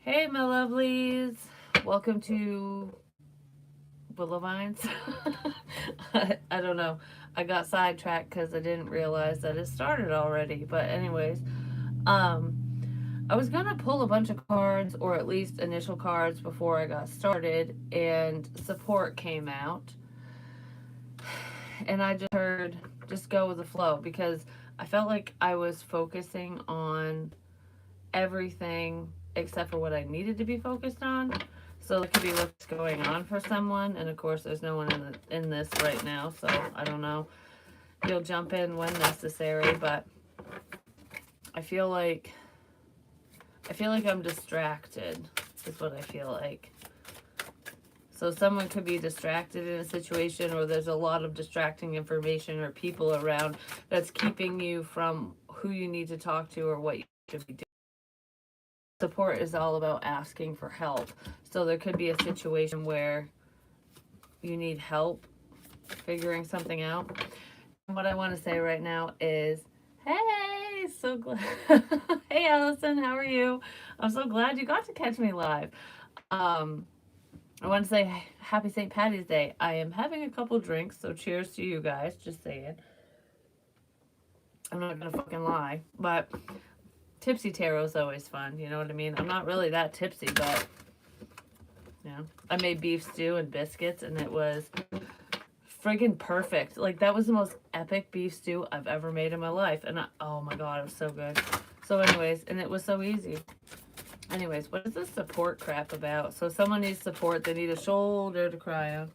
Hey, my lovelies. Welcome to Willow Vines. I don't know. I got sidetracked because I didn't realize that it started already. But, anyways, I was going to pull a bunch of cards, or at least initial cards, before I got started, and support came out. And I just heard just go with the flow because I felt like I was focusing on everything except for what I needed to be focused on. So it could be what's going on for someone, and of course, there's no one in this right now, so I don't know. You'll jump in when necessary, but I feel like I'm distracted. Is what I feel like. So someone could be distracted in a situation, or there's a lot of distracting information or people around that's keeping you from who you need to talk to or what you should be doing. Support is all about asking for help. So there could be a situation where you need help figuring something out. And what I want to say right now is, hey, so glad. Hey, Allison, how are you? I'm so glad you got to catch me live. Um, I want to say happy St. Patty's Day. I am having a couple drinks, so cheers to you guys. Just saying. I'm not gonna fucking lie, but tipsy tarot is always fun. You know what I mean? I'm not really that tipsy, but I made beef stew and biscuits, and it was friggin' perfect. Like, that was the most epic beef stew I've ever made in my life. And oh my god, it was so good. So, anyways, and it was so easy. Anyways, what is this support crap about? So, someone needs support, they need a shoulder to cry on.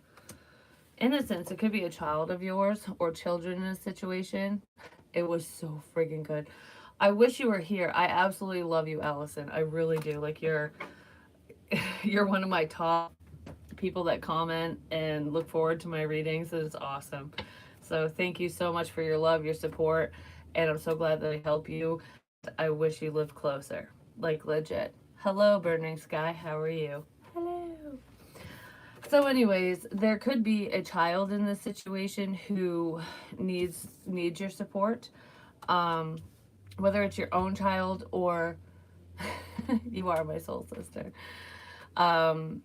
Innocence, it could be a child of yours or children in a situation. It was so friggin' good. I wish you were here. I absolutely love you, Allison. I really do. Like, you're one of my top people that comment and look forward to my readings. It's awesome. So thank you so much for your love, your support, and I'm so glad that I help you. I wish you lived closer. Like, legit. Hello, Burning Sky. How are you? Hello. So, anyways, there could be a child in this situation who needs your support. Um, Whether it's your own child or you are my soul sister. Um,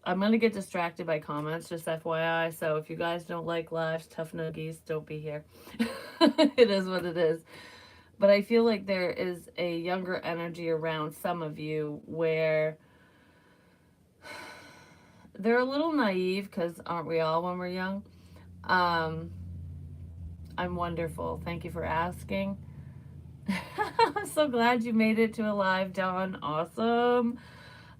I'm gonna get distracted by comments, just FYI. So if you guys don't like lives, tough noogies, don't be here. It is what it is. But I feel like there is a younger energy around some of you where they're a little naive, because aren't we all when we're young? Um, I'm wonderful. Thank you for asking. I'm so glad you made it to a live, Dawn. Awesome.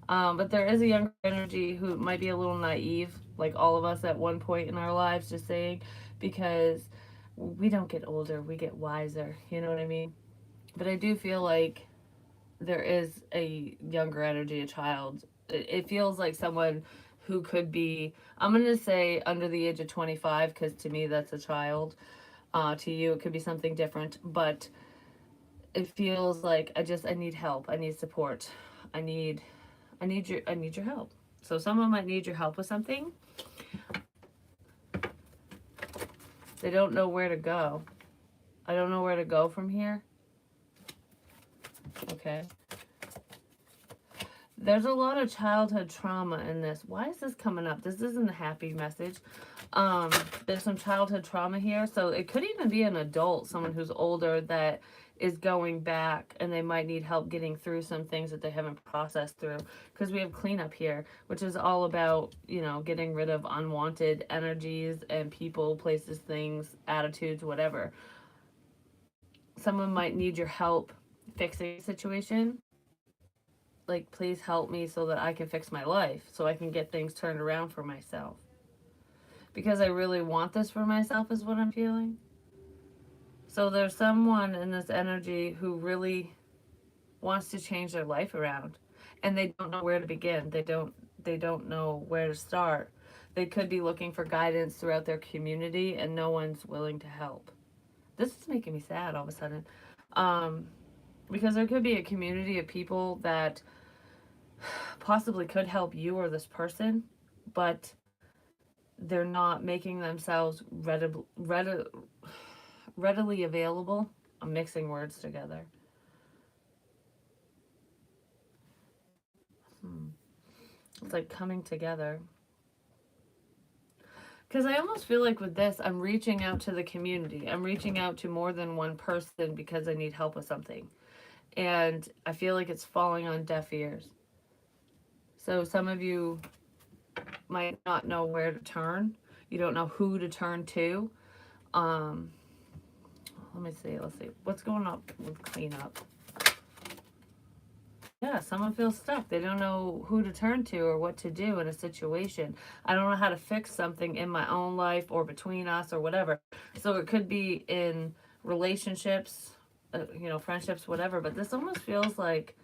But there is a younger energy who might be a little naive, like all of us at one point in our lives, just saying, because we don't get older, we get wiser. You know what I mean? But I do feel like there is a younger energy, a child. It feels like someone who could be, I'm going to say under the age of 25, because to me that's a child. To you, it could be something different. But it feels like I need help. I need support. I need I need your help. So someone might need your help with something. They don't know where to go. I don't know where to go from here. Okay. There's a lot of childhood trauma in this. Why is this coming up? This isn't a happy message. There's some childhood trauma here. So it could even be an adult, someone who's older that is going back, and they might need help getting through some things that they haven't processed through. Because we have cleanup here, which is all about, getting rid of unwanted energies and people, places, things, attitudes, whatever. Someone might need your help fixing a situation. Like, please help me so that I can fix my life, so I can get things turned around for myself. Because I really want this for myself, is what I'm feeling. So there's someone in this energy who really wants to change their life around, and they don't know where to begin. They don't know where to start. They could be looking for guidance throughout their community, and no one's willing to help. This is making me sad all of a sudden. Um, because there could be a community of people that possibly could help you or this person, but they're not making themselves readily available. I'm mixing words together. It's like coming together. Because I almost feel like with this, I'm reaching out to the community. I'm reaching out to more than one person because I need help with something. And I feel like it's falling on deaf ears. So some of you might not know where to turn. You don't know who to turn to. Um, let me see. Let's see. What's going up with cleanup? Yeah, someone feels stuck. They don't know who to turn to or what to do in a situation. I don't know how to fix something in my own life or between us or whatever. So it could be in relationships, friendships, whatever. But this almost feels like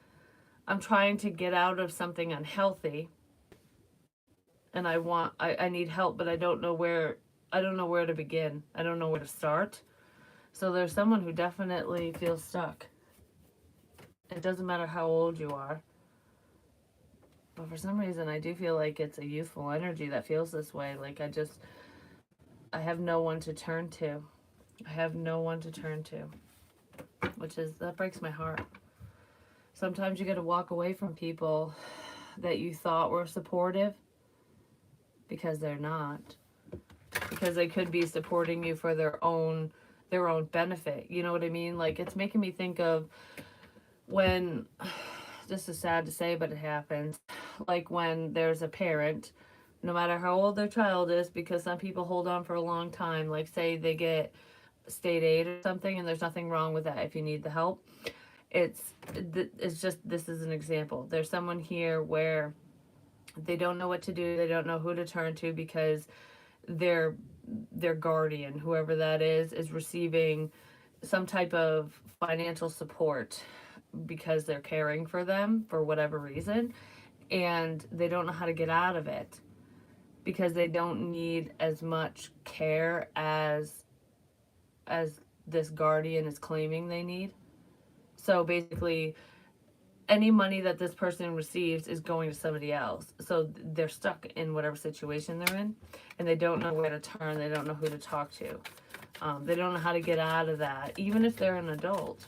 I'm trying to get out of something unhealthy, and I need help, but I don't know where to begin. I don't know where to start. So there's someone who definitely feels stuck. It doesn't matter how old you are. But for some reason, I do feel like it's a youthful energy that feels this way. Like I have no one to turn to. I have no one to turn to, that breaks my heart. Sometimes you got to walk away from people that you thought were supportive because they're not. Because they could be supporting you for their own benefit. You know what I mean? Like it's making me think of when this is sad to say, but it happens. Like when there's a parent, no matter how old their child is, because some people hold on for a long time, like say they get state aid or something, and there's nothing wrong with that if you need the help. It's just, this is an example. There's someone here where they don't know what to do, they don't know who to turn to because their their guardian, whoever that is receiving some type of financial support because they're caring for them for whatever reason, and they don't know how to get out of it because they don't need as much care as this guardian is claiming they need. So basically, any money that this person receives is going to somebody else. So they're stuck in whatever situation they're in, and they don't know where to turn. They don't know who to talk to. They don't know how to get out of that, even if they're an adult,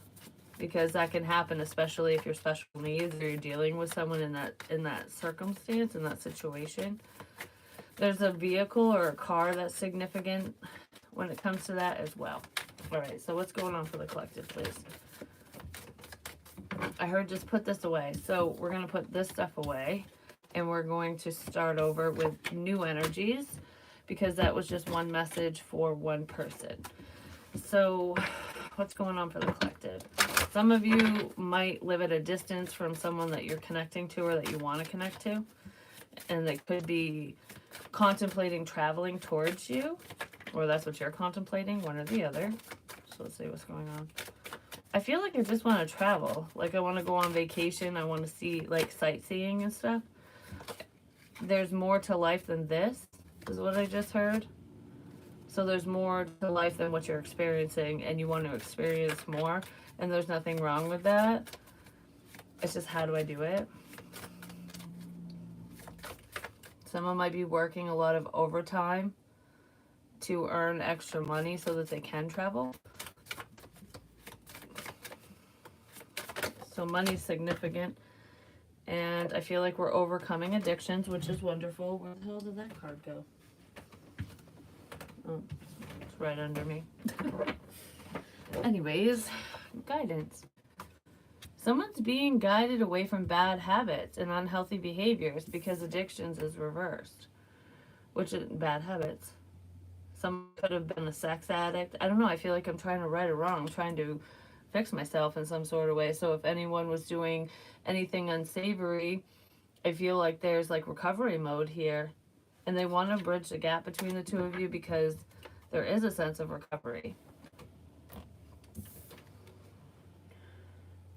because that can happen, especially if you're special needs or you're dealing with someone in that circumstance, in that situation. There's a vehicle or a car that's significant when it comes to that as well. All right, so what's going on for the collective, please? I heard just put this away. So we're going to put this stuff away, and we're going to start over with new energies because that was just one message for one person. So what's going on for the collective? Some of you might live at a distance from someone that you're connecting to or that you want to connect to, and they could be contemplating traveling towards you, or that's what you're contemplating, one or the other. So let's see what's going on. I feel like I just want to travel. Like I want to go on vacation. I want to see like sightseeing and stuff. There's more to life than this, is what I just heard. So there's more to life than what you're experiencing, and you want to experience more, and there's nothing wrong with that. It's just, how do I do it? Someone might be working a lot of overtime to earn extra money so that they can travel. So money's significant. And I feel like we're overcoming addictions, which is wonderful. Where the hell did that card go? Oh, it's right under me. Anyways, guidance. Someone's being guided away from bad habits and unhealthy behaviors because addictions is reversed, which is bad habits. Someone could have been a sex addict. I don't know. I feel like I'm trying to right or wrong. I'm trying to fix myself in some sort of way. So if anyone was doing anything unsavory, I feel like there's like recovery mode here, and they want to bridge the gap between the two of you because there is a sense of recovery.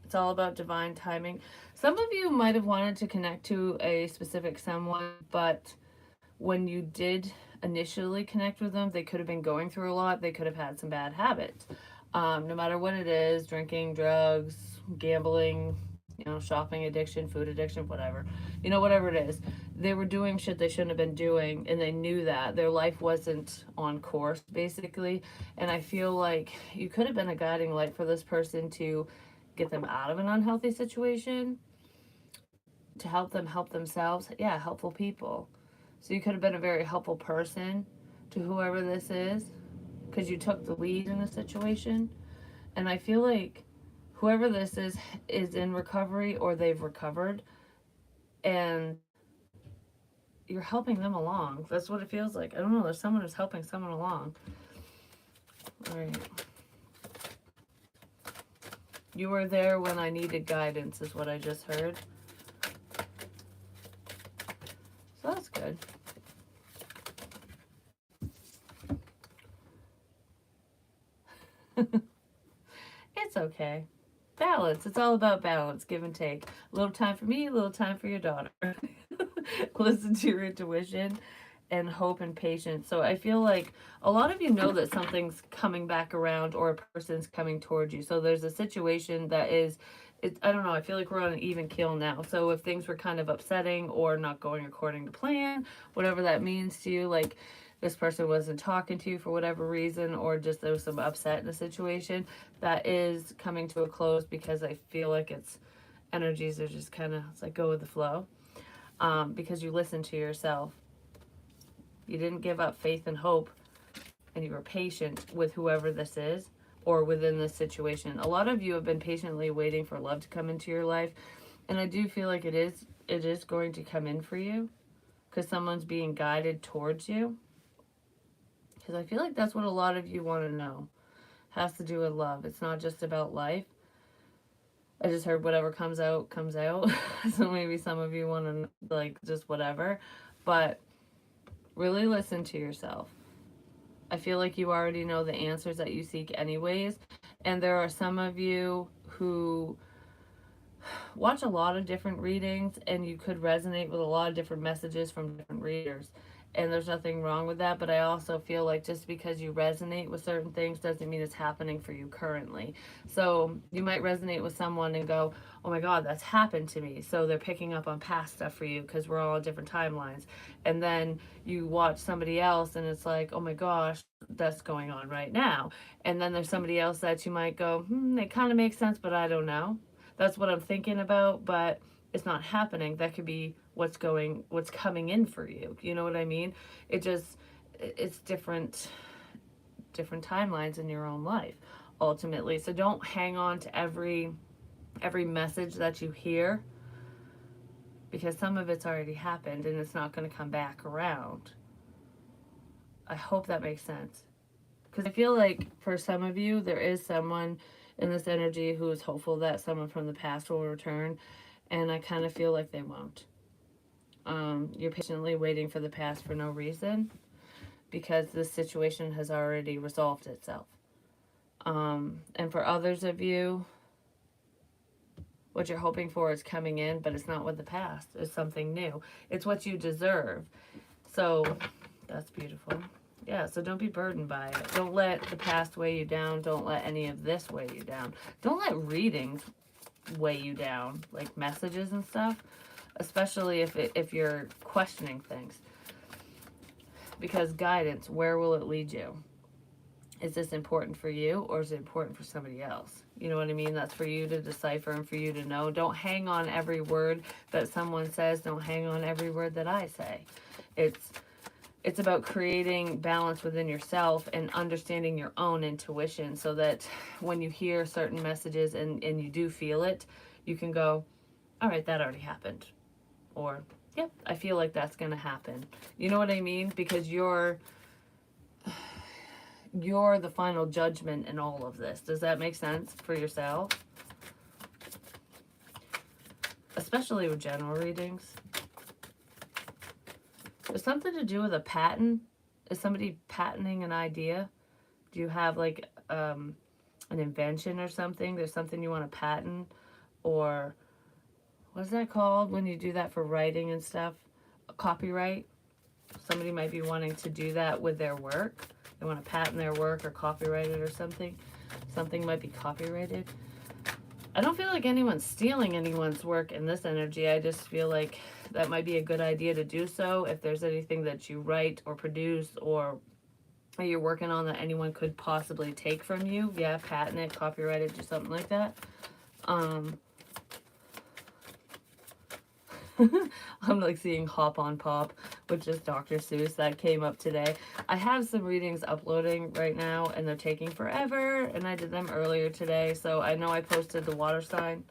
It's all about divine timing. Some of you might have wanted to connect to a specific someone, but when you did initially connect with them, they could have been going through a lot. They could have had some bad habits. No matter what it is, drinking, drugs, gambling, shopping addiction, food addiction, whatever. Whatever it is. They were doing shit they shouldn't have been doing, and they knew that. Their life wasn't on course, basically. And I feel like you could have been a guiding light for this person to get them out of an unhealthy situation. to help them help themselves. Yeah, helpful people. So you could have been a very helpful person to whoever this is because you took the lead in a situation. And I feel like whoever this is in recovery or they've recovered, and you're helping them along. That's what it feels like. I don't know. There's someone who's helping someone along. All right. You were there when I needed guidance, is what I just heard. So that's good. It's okay. Balance. It's all about balance, give and take. A little time for me, a little time for your daughter. Listen to your intuition and hope and patience. So I feel like a lot of you know that something's coming back around or a person's coming towards you. So there's a situation that is, I don't know, I feel like we're on an even keel now. So if things were kind of upsetting or not going according to plan, whatever that means to you, like this person wasn't talking to you for whatever reason, or just there was some upset in the situation, that is coming to a close because I feel like it's energies are just kind of, it's like go with the flow, because you listen to yourself. You didn't give up faith and hope, and you were patient with whoever this is or within this situation. A lot of you have been patiently waiting for love to come into your life, and I do feel like it is going to come in for you because someone's being guided towards you. Because I feel like that's what a lot of you want to know. Has to do with love. It's not just about life. I just heard whatever comes out, comes out. So maybe some of you want to, like, just whatever. But really listen to yourself. I feel like you already know the answers that you seek, anyways. And there are some of you who watch a lot of different readings and you could resonate with a lot of different messages from different readers, and there's nothing wrong with that. But I also feel like just because you resonate with certain things doesn't mean it's happening for you currently. So you might resonate with someone and go, oh my god, that's happened to me, so they're picking up on past stuff for you because we're all on different timelines. And then you watch somebody else and it's like, oh my gosh, that's going on right now. And then there's somebody else that you might go, it kind of makes sense, but I don't know. That's what I'm thinking about, but it's not happening. That could be what's coming in for you. You know what I mean? It's different timelines in your own life ultimately. So don't hang on to every message that you hear, because some of it's already happened and it's not going to come back around. I hope that makes sense. Because I feel like for some of you, there is someone in this energy who is hopeful that someone from the past will return, and I kind of feel like they won't. You're patiently waiting for the past for no reason because this situation has already resolved itself. And for others of you, what you're hoping for is coming in, but it's not with the past. It's something new. It's what you deserve. So that's beautiful. Yeah, so don't be burdened by it. Don't let the past weigh you down. Don't let any of this weigh you down. Don't let readings weigh you down, like messages and stuff, especially if you're questioning things. Because guidance, where will it lead you? Is this important for you or is it important for somebody else? You know what I mean? That's for you to decipher and for you to know. Don't hang on every word that someone says. Don't hang on every word that I say. It's about creating balance within yourself and understanding your own intuition so that when you hear certain messages and you do feel it, you can go, all right, that already happened. Or, yep, I feel like that's going to happen. You know what I mean? Because you're the final judgment in all of this. Does that make sense for yourself? Especially with general readings. There's something to do with a patent. Is somebody patenting an idea? Do you have like an invention or something? There's something you want to patent? Or what is that called when you do that for writing and stuff? A copyright? Somebody might be wanting to do that with their work. They want to patent their work or copyright it or something. Something might be copyrighted. I don't feel like anyone's stealing anyone's work in this energy. I just feel like that might be a good idea to do so. If there's anything that you write or produce or you're working on that anyone could possibly take from you, yeah, patent it, copyright it, do something like that. I'm like seeing Hop on Pop, which is Dr. Seuss. That came up today. I have some readings uploading right now, and they're taking forever, and I did them earlier today. So I know I posted the water sign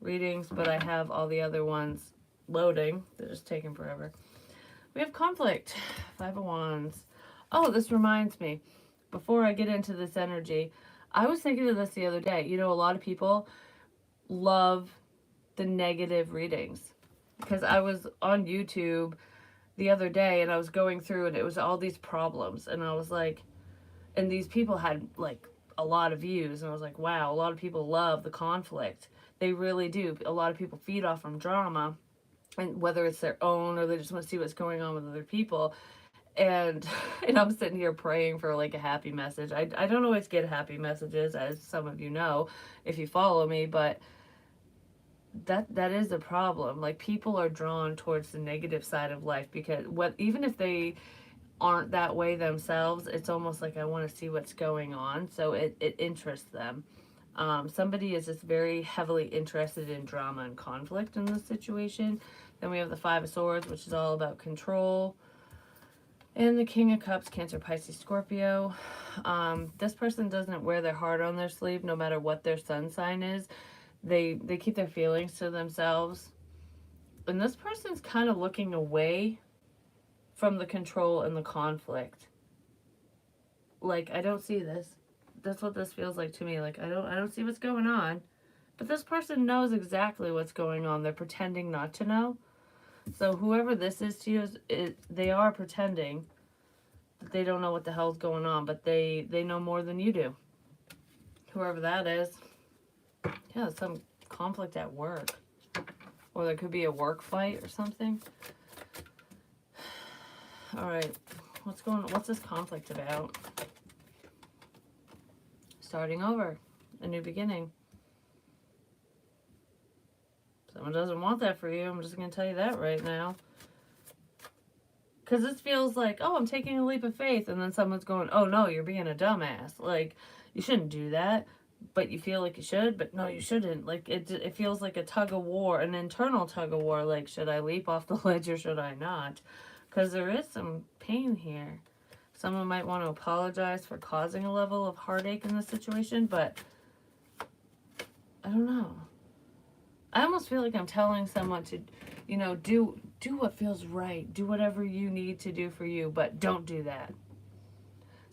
readings, but I have all the other ones loading. They're just taking forever. We have conflict. Five of Wands. Oh, this reminds me. Before I get into this energy, I was thinking of this the other day. You know, a lot of people love the negative readings, because I was on YouTube the other day and I was going through and it was all these problems, and I was like, and these people had like a lot of views, and I was like, wow, a lot of people love the conflict. They really do. A lot of people feed off from drama, and whether it's their own or they just want to see what's going on with other people. And and I'm sitting here praying for like a happy message. I don't always get happy messages, as some of you know if you follow me, but that is a problem. Like, people are drawn towards the negative side of life, because what, even if they aren't that way themselves, it's almost like I want to see what's going on, so it interests them. Somebody is just very heavily interested in drama and conflict in this situation. Then we have the Five of Swords, which is all about control, and the King of Cups, Cancer, Pisces, Scorpio. This person doesn't wear their heart on their sleeve, no matter what their sun sign is. They keep their feelings to themselves. And this person's kind of looking away from the control and the conflict. Like, I don't see this. That's what this feels like to me. Like, I don't see what's going on. But this person knows exactly what's going on. They're pretending not to know. So whoever this is to you, they are pretending that they don't know what the hell's going on, but they know more than you do. Whoever that is. Yeah, some conflict at work. Or there could be a work fight or something. Alright, what's this conflict about? Starting over. A new beginning. Someone doesn't want that for you. I'm just going to tell you that right now. Because this feels like, oh, I'm taking a leap of faith. And then someone's going, oh, no, you're being a dumbass. Like, you shouldn't do that. But you feel like you should. But no, you shouldn't. Like, it feels like a tug of war. An internal tug of war. Like, should I leap off the ledge or should I not? Because there is some pain here. Someone might want to apologize for causing a level of heartache in this situation. But I don't know. I almost feel like I'm telling someone to, you know, do what feels right. Do whatever you need to do for you, but don't do that.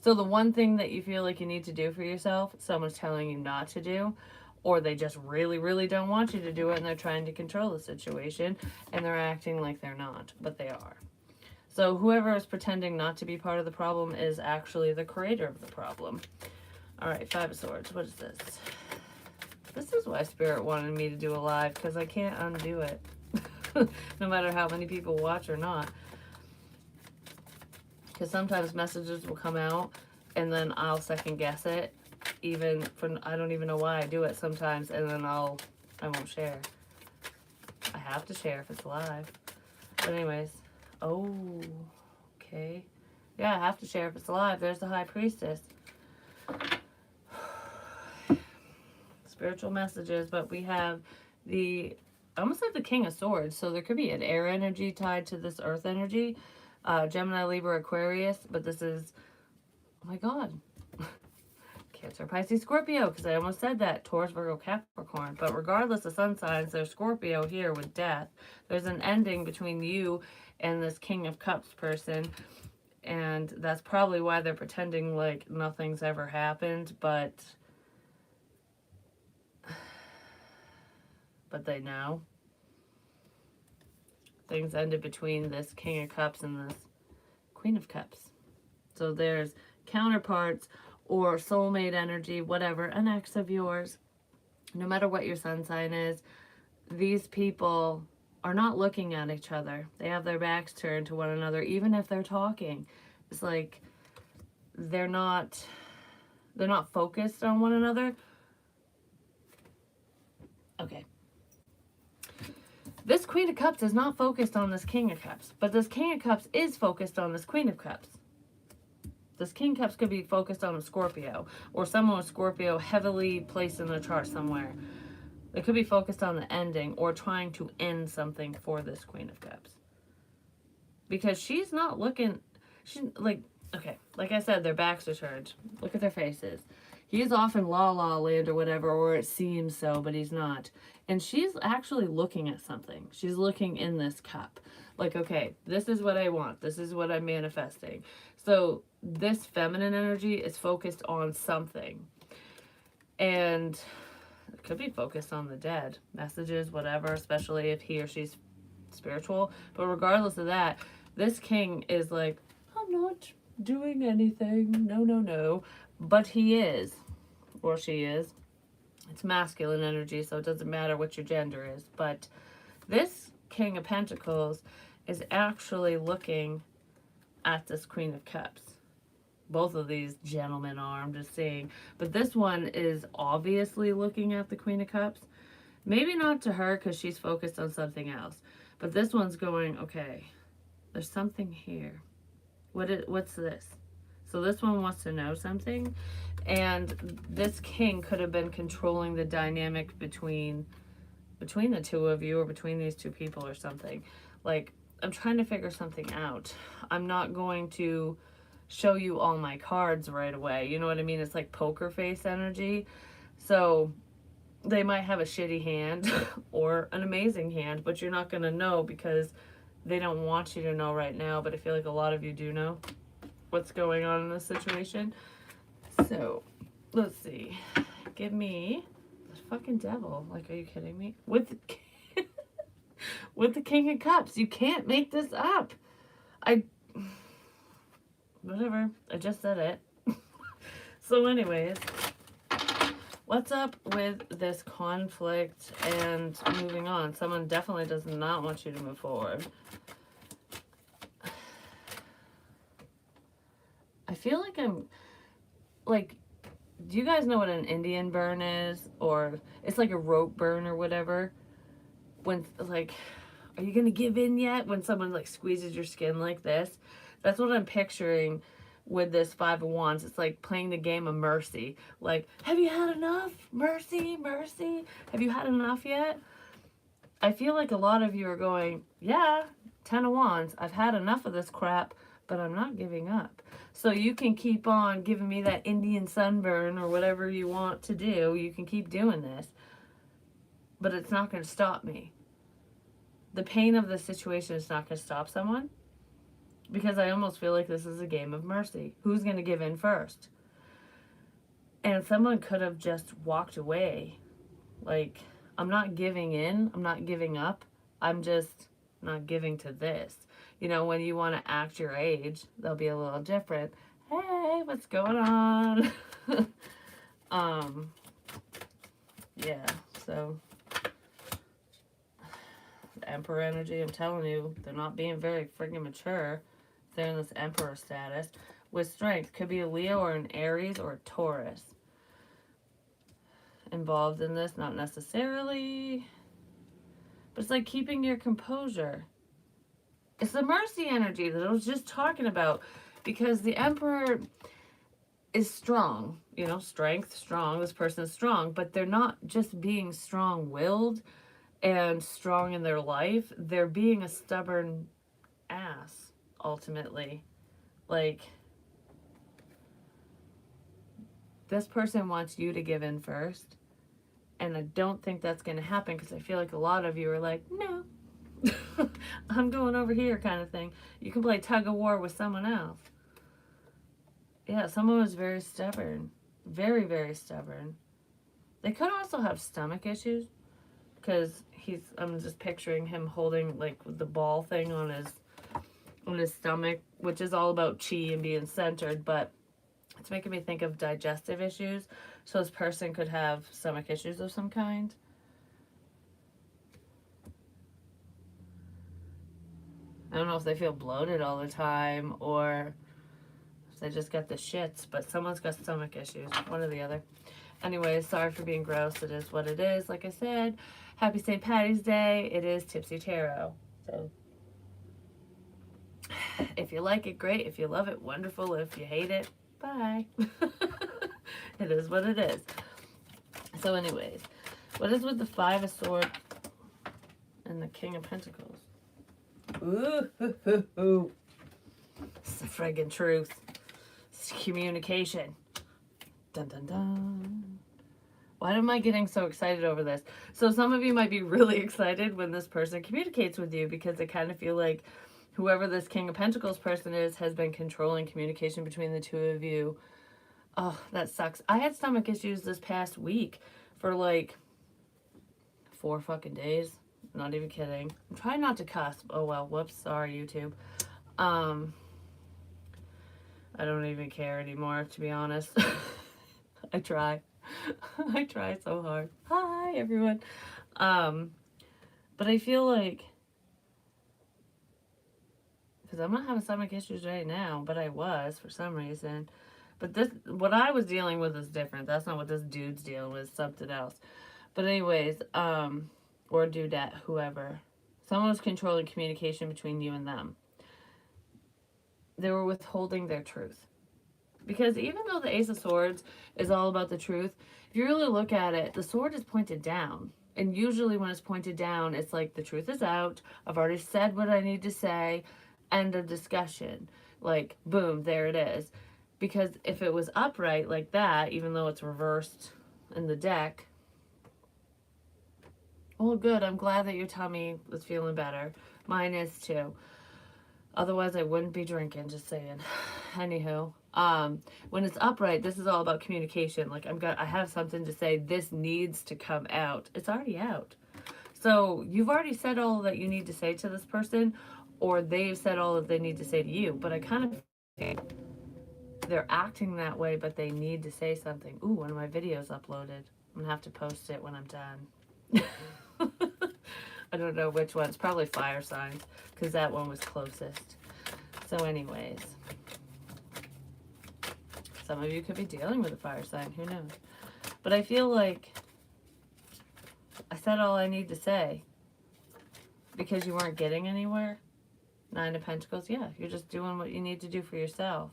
So the one thing that you feel like you need to do for yourself, someone's telling you not to do, or they just really, really don't want you to do it, and they're trying to control the situation, and they're acting like they're not, but they are. So whoever is pretending not to be part of the problem is actually the creator of the problem. All right, Five of Swords. What is this? This is why Spirit wanted me to do a live, because I can't undo it. No matter how many people watch or not. Because sometimes messages will come out and then I'll second guess it. Even for, I don't even know why I do it sometimes, and then I won't share. I have to share if it's live. But anyways. Oh, okay. Yeah, I have to share if it's live. There's the High Priestess. Spiritual messages, but we have almost like the King of Swords, so there could be an air energy tied to this earth energy. Gemini, Libra, Aquarius, but this is, oh my god, Cancer, Pisces, Scorpio, because I almost said that, Taurus, Virgo, Capricorn. But regardless of sun signs, there's Scorpio here with death. There's an ending between you and this King of Cups person, and that's probably why they're pretending like nothing's ever happened, but they know. Things ended between this King of Cups and this Queen of Cups. So there's counterparts or soulmate energy, whatever, an ex of yours. No matter what your sun sign is, these people are not looking at each other. They have their backs turned to one another, even if they're talking. It's like they're not focused on one another. Okay. This Queen of Cups is not focused on this King of Cups, but this King of Cups is focused on this Queen of Cups. This King of Cups could be focused on a Scorpio, or someone with Scorpio heavily placed in the chart somewhere. It could be focused on the ending or trying to end something for this Queen of Cups. Because she's not looking, she's like, okay, like I said, their backs are turned. Look at their faces. He's off in La La Land or whatever, or it seems so, but he's not. And she's actually looking at something. She's looking in this cup. Like, okay, this is what I want. This is what I'm manifesting. So this feminine energy is focused on something. And it could be focused on the dead. Messages, whatever, especially if he or she's spiritual. But regardless of that, this king is like, I'm not doing anything. No, no, no. But he is, or she is. It's masculine energy, so it doesn't matter what your gender is. But this King of Pentacles is actually looking at this Queen of Cups. Both of these gentlemen are, I'm just saying. But this one is obviously looking at the Queen of Cups. Maybe not to her because she's focused on something else. But this one's going, okay, there's something here. What's this? So this one wants to know something. And this king could have been controlling the dynamic between the two of you or between these two people or something. Like, I'm trying to figure something out. I'm not going to show you all my cards right away. You know what I mean? It's like poker face energy. So they might have a shitty hand or an amazing hand, but you're not going to know because they don't want you to know right now. But I feel like a lot of you do know what's going on in this situation. So let's see. Give me the fucking devil. Like, are you kidding me? With the King of Cups. You can't make this up. Whatever. I just said it. So anyways, what's up with this conflict and moving on? Someone definitely does not want you to move forward. I feel like do you guys know what an Indian burn is? Or it's like a rope burn or whatever. When, like, are you going to give in yet? When someone, like, squeezes your skin like this. That's what I'm picturing with this Five of Wands. It's like playing the game of mercy. Like, have you had enough? Mercy, mercy. Have you had enough yet? I feel like a lot of you are going, yeah, 10 of Wands. I've had enough of this crap, but I'm not giving up. So you can keep on giving me that Indian sunburn or whatever you want to do. You can keep doing this. But it's not going to stop me. The pain of the situation is not going to stop someone. Because I almost feel like this is a game of mercy. Who's going to give in first? And someone could have just walked away. Like, I'm not giving in. I'm not giving up. I'm just not giving to this. You know, when you want to act your age, they'll be a little different. Hey, what's going on? Yeah, so the Emperor energy, I'm telling you, they're not being very friggin' mature. They're in this Emperor status. With strength, could be a Leo or an Aries or a Taurus involved in this, not necessarily. But it's like keeping your composure. It's the mercy energy that I was just talking about. Because the Emperor is strong. You know, strength, strong. This person is strong. But they're not just being strong-willed and strong in their life. They're being a stubborn ass, ultimately. Like, this person wants you to give in first. And I don't think that's going to happen because I feel like a lot of you are like, no. I'm going over here kind of thing. You can play tug of war with someone else. Yeah, someone was very stubborn. Very, very stubborn. They could also have stomach issues. Because I'm just picturing him holding like the ball thing on his stomach. Which is all about chi and being centered. But it's making me think of digestive issues. So this person could have stomach issues of some kind. I don't know if they feel bloated all the time or if they just got the shits, but someone's got stomach issues, one or the other. Anyways, sorry for being gross. It is what it is. Like I said, happy St. Patty's Day. It is Tipsy Tarot. So if you like it, great. If you love it, wonderful. If you hate it, bye. It is what it is. So anyways, What is with the Five of Swords and the King of Pentacles? Ooh, hoo, hoo, hoo. It's the friggin' truth. It's communication. Dun, dun, dun. Why am I getting so excited over this? So some of you might be really excited when this person communicates with you because they kind of feel like whoever this King of Pentacles person is has been controlling communication between the two of you. Oh, that sucks. I had stomach issues this past week for like 4 fucking days. Not even kidding. I'm trying not to cuss. Oh well, whoops, sorry YouTube. I don't even care anymore, to be honest. I try. I try so hard. Hi everyone. But I feel like, because I'm not having stomach issues right now, but I was for some reason. But this, what I was dealing with is different. That's not what this dude's dealing with, something else. But anyways, or dudette, whoever. Someone was controlling communication between you and them. They were withholding their truth. Because even though the Ace of Swords is all about the truth, if you really look at it, the sword is pointed down. And usually when it's pointed down, it's like the truth is out. I've already said what I need to say. End of discussion. Like, boom, there it is. Because if it was upright like that, even though it's reversed in the deck, oh, good. I'm glad that your tummy is feeling better. Mine is too. Otherwise, I wouldn't be drinking, just saying. Anywho, when it's upright, this is all about communication. Like, I have something to say. This needs to come out. It's already out. So you've already said all that you need to say to this person, or they've said all that they need to say to you. But I kind of think they're acting that way, but they need to say something. Ooh, one of my videos uploaded. I'm gonna have to post it when I'm done. I don't know which one. It's probably fire signs because that one was closest. So anyways, some of you could be dealing with a fire sign. Who knows? But I feel like I said all I need to say because you weren't getting anywhere. 9 of Pentacles. Yeah, you're just doing what you need to do for yourself.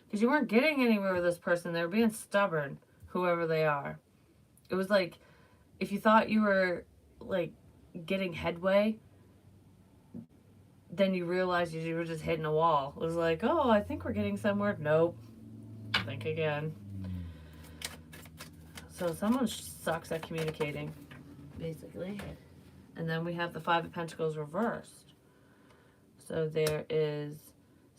Because you weren't getting anywhere with this person. They were being stubborn, whoever they are. It was like, if you thought you were, like, getting headway, then you realized you were just hitting a wall. It was like, oh, I think we're getting somewhere. Nope. Think again. So someone sucks at communicating, basically. And then we have the 5 of Pentacles reversed. So there is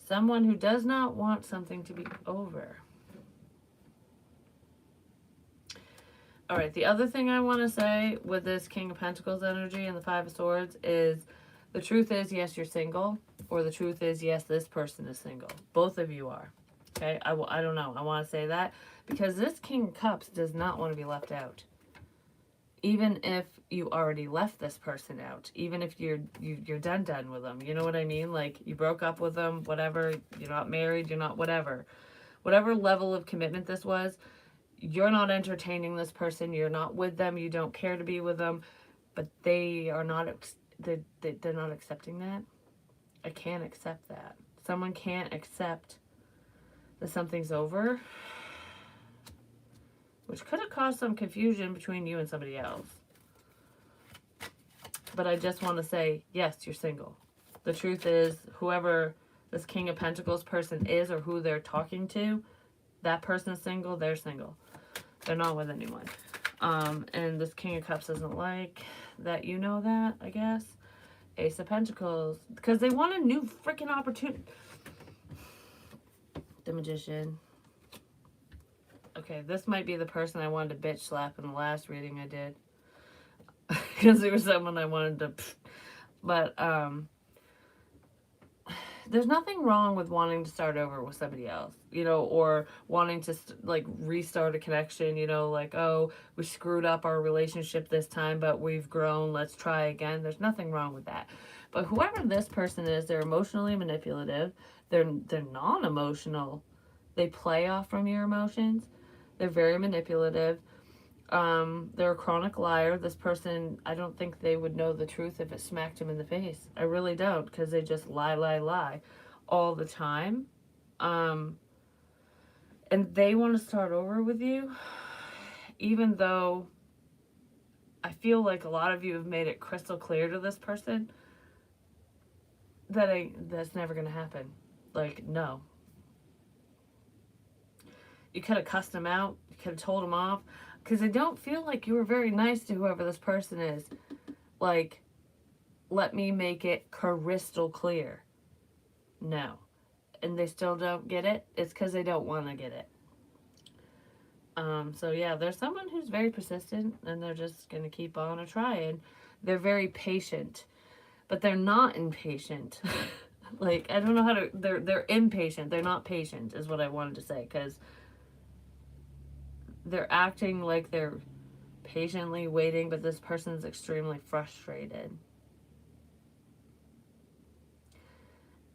someone who does not want something to be over. All right, the other thing I want to say with this King of Pentacles energy and the 5 of Swords is the truth is, yes, you're single, or the truth is, yes, this person is single. Both of you are. Okay, I don't know. I want to say that because this King of Cups does not want to be left out. Even if you already left this person out, even if you're done with them, you know what I mean? Like, you broke up with them, whatever, you're not married, you're not whatever. Whatever level of commitment this was, you're not entertaining this person, you're not with them, you don't care to be with them, but they are not, they're not accepting that. I can't accept that. Someone can't accept that something's over, which could have caused some confusion between you and somebody else. But I just want to say, yes, you're single. The truth is, whoever this King of Pentacles person is or who they're talking to, that person's single, they're single. They're not with anyone. And this King of Cups doesn't like that you know that, I guess. Ace of Pentacles. Because they want a new freaking opportunity. The Magician. Okay, this might be the person I wanted to bitch slap in the last reading I did. Because there was someone I wanted to... But, there's nothing wrong with wanting to start over with somebody else, you know, or wanting to, like, restart a connection, you know, like, oh, we screwed up our relationship this time, but we've grown, let's try again. There's nothing wrong with that. But whoever this person is, they're emotionally manipulative. They're non-emotional. They play off from your emotions. They're very manipulative. They're a chronic liar. This person, I don't think they would know the truth if it smacked them in the face. I really don't, because they just lie all the time. And they want to start over with you. even though I feel like a lot of you have made it crystal clear to this person that's never going to happen. Like, no. You could have cussed them out. You could have told them off. Because I don't feel like you were very nice to whoever this person is. Like, let me make it crystal clear. No. And they still don't get it. It's because they don't want to get it. So yeah, there's someone who's very persistent and they're just going to keep on trying. They're very patient, but they're not impatient. Like, I don't know how to, they're impatient. They're not patient is what I wanted to say, because they're acting like they're patiently waiting, but this person's extremely frustrated.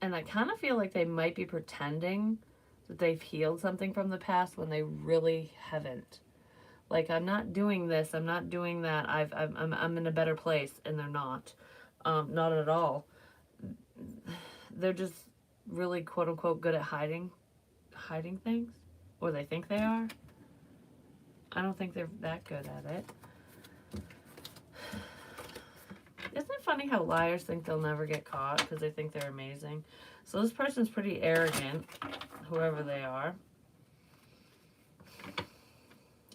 And I kind of feel like they might be pretending that they've healed something from the past when they really haven't. Like, I'm not doing this, I'm not doing that, I'm in a better place, and they're not. Not at all. They're just really, quote unquote, good at hiding things, or they think they are. I don't think they're that good at it. Isn't it funny how liars think they'll never get caught because they think they're amazing? So this person's pretty arrogant, whoever they are.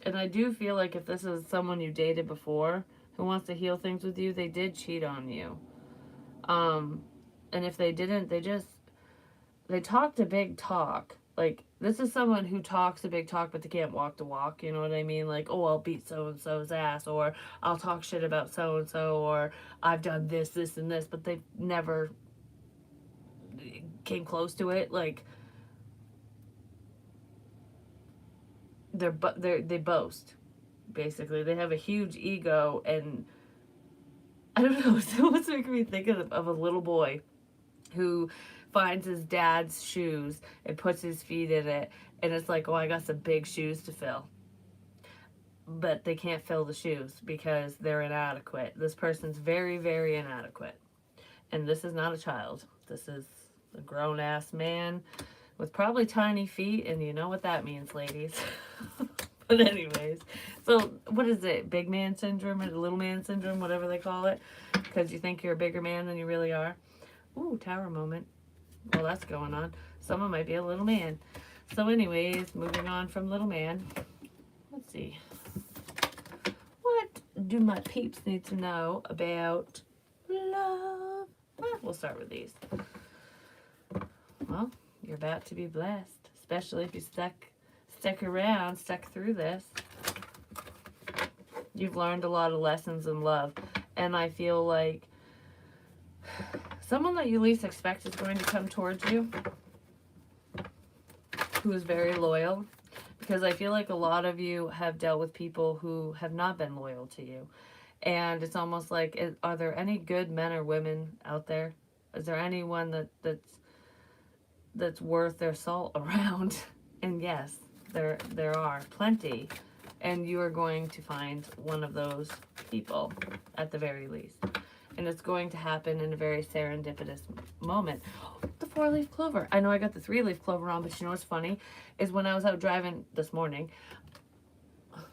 And I do feel like if this is someone you dated before who wants to heal things with you, they did cheat on you. And if they didn't, they talked a big talk. Like, this is someone who talks a big talk, but they can't walk the walk, you know what I mean? Like, oh, I'll beat so-and-so's ass, or I'll talk shit about so-and-so, or I've done this, this, and this, but they never came close to it. Like, they boast, basically. They have a huge ego, and I don't know, it's almost making me think of a little boy who finds his dad's shoes and puts his feet in it, and it's like, oh, I got some big shoes to fill. But they can't fill the shoes because they're inadequate. This person's very, very inadequate. And this is not a child. This is a grown-ass man with probably tiny feet, and you know what that means, ladies. But anyways, so what is it? Big man syndrome or little man syndrome, whatever they call it, because you think you're a bigger man than you really are. Ooh, tower moment. Well, that's going on. Someone might be a little man. So anyways, moving on from little man. Let's see. What do my peeps need to know about love? We'll start with these. Well, you're about to be blessed, especially if you stuck around, stuck through this. You've learned a lot of lessons in love, and I feel like someone that you least expect is going to come towards you, who is very loyal, because I feel like a lot of you have dealt with people who have not been loyal to you. And it's almost like, are there any good men or women out there? Is there anyone that's worth their salt around? And yes, there are plenty. And you are going to find one of those people at the very least. And it's going to happen in a very serendipitous moment. The 4-leaf clover. I know I got the 3-leaf clover on, but you know what's funny? Is when I was out driving this morning,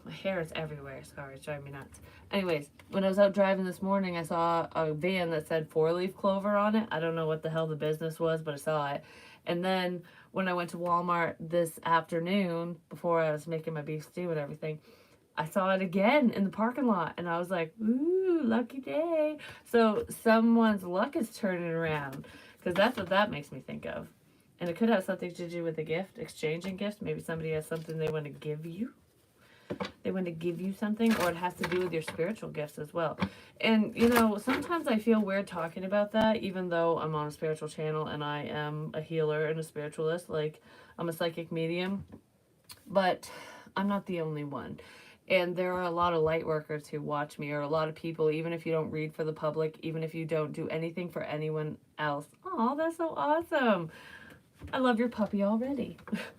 my hair is everywhere. Sorry, it's driving me nuts. Anyways, when I was out driving this morning, I saw a van that said 4-leaf clover on it. I don't know what the hell the business was, but I saw it. And then when I went to Walmart this afternoon, before I was making my beef stew and everything, I saw it again in the parking lot, and I was like, ooh, lucky day. So someone's luck is turning around, because that's what that makes me think of. And it could have something to do with a gift, exchanging gifts. Maybe somebody has something they want to give you. They want to give you something, or it has to do with your spiritual gifts as well. And, you know, sometimes I feel weird talking about that, even though I'm on a spiritual channel and I am a healer and a spiritualist. Like, I'm a psychic medium, but I'm not the only one. And there are a lot of light workers who watch me, or a lot of people, even if you don't read for the public, even if you don't do anything for anyone else. Oh, that's so awesome. I love your puppy already.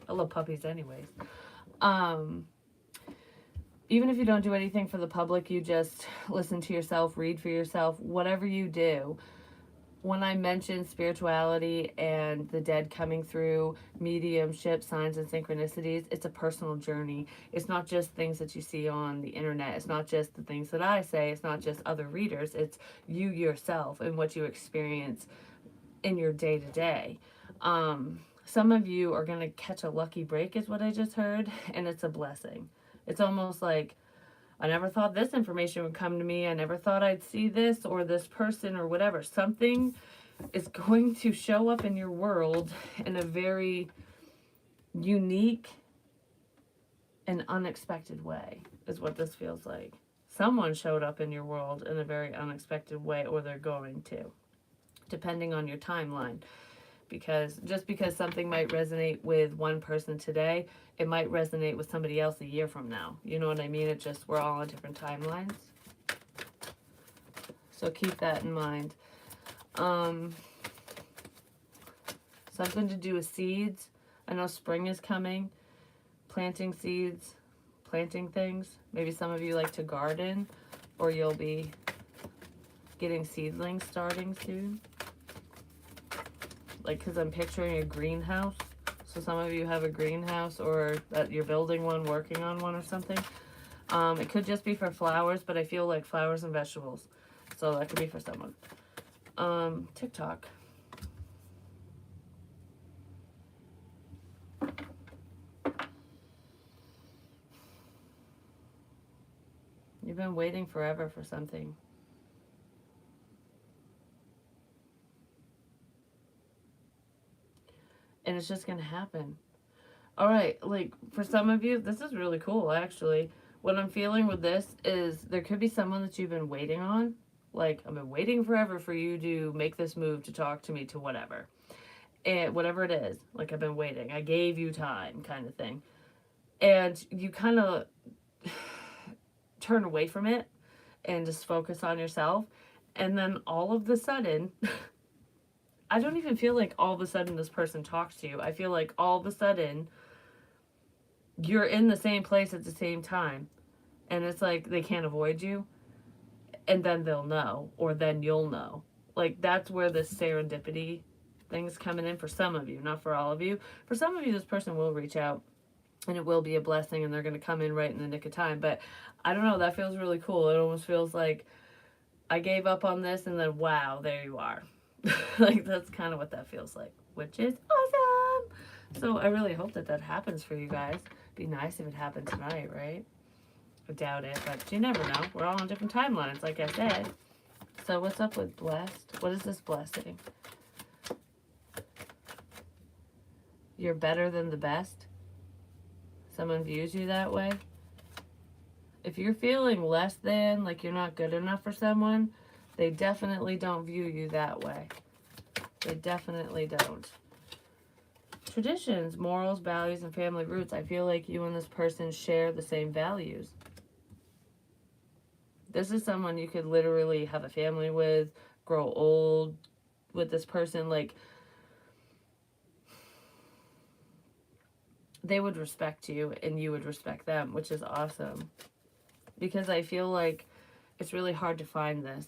I love puppies anyways. Even if you don't do anything for the public, you just listen to yourself, read for yourself, whatever you do, when I mention spirituality and the dead coming through, mediumship, signs, and synchronicities, it's a personal journey. It's not just things that you see on the internet. It's not just the things that I say. It's not just other readers. It's you yourself and what you experience in your day to day. Some of you are going to catch a lucky break, is what I just heard, and it's a blessing. It's almost like, I never thought this information would come to me. I never thought I'd see this or this person or whatever. Something is going to show up in your world in a very unique and unexpected way, is what this feels like. Someone showed up in your world in a very unexpected way, or they're going to, depending on your timeline. Because just because something might resonate with one person today, it might resonate with somebody else a year from now. You know what I mean? It just, we're all on different timelines. So keep that in mind. Something to do with seeds. I know spring is coming. Planting seeds, planting things. Maybe some of you like to garden, or you'll be getting seedlings starting soon. Like, because I'm picturing a greenhouse. So some of you have a greenhouse, or that you're building one, working on one or something. It could just be for flowers, but I feel like flowers and vegetables. So that could be for someone. TikTok. You've been waiting forever for something. And it's just going to happen. All right, like for some of you, this is really cool actually. What I'm feeling with this is there could be someone that you've been waiting on. Like, I've been waiting forever for you to make this move, to talk to me, to whatever. And whatever it is, like, I've been waiting. I gave you time, kind of thing. And you kind of turn away from it and just focus on yourself. And then all of a sudden, I don't even feel like all of a sudden this person talks to you. I feel like all of a sudden you're in the same place at the same time. And it's like they can't avoid you. And then they'll know, or then you'll know. Like, that's where this serendipity thing's coming in for some of you, not for all of you. For some of you, this person will reach out, and it will be a blessing, and they're going to come in right in the nick of time. But I don't know, that feels really cool. It almost feels like I gave up on this, and then wow, there you are. Like, that's kind of what that feels like, which is awesome. So I really hope that that happens for you guys. Be nice if it happened tonight, right? I doubt it, but you never know. We're all on different timelines, like I said. So what's up with blessed? What is this blessing? You're better than the best. Someone views you that way. If you're feeling less than, like you're not good enough for someone, they definitely don't view you that way. They definitely don't. Traditions, morals, values, and family roots. I feel like you and this person share the same values. This is someone you could literally have a family with, grow old with this person. Like, they would respect you and you would respect them, which is awesome. Because I feel like it's really hard to find this.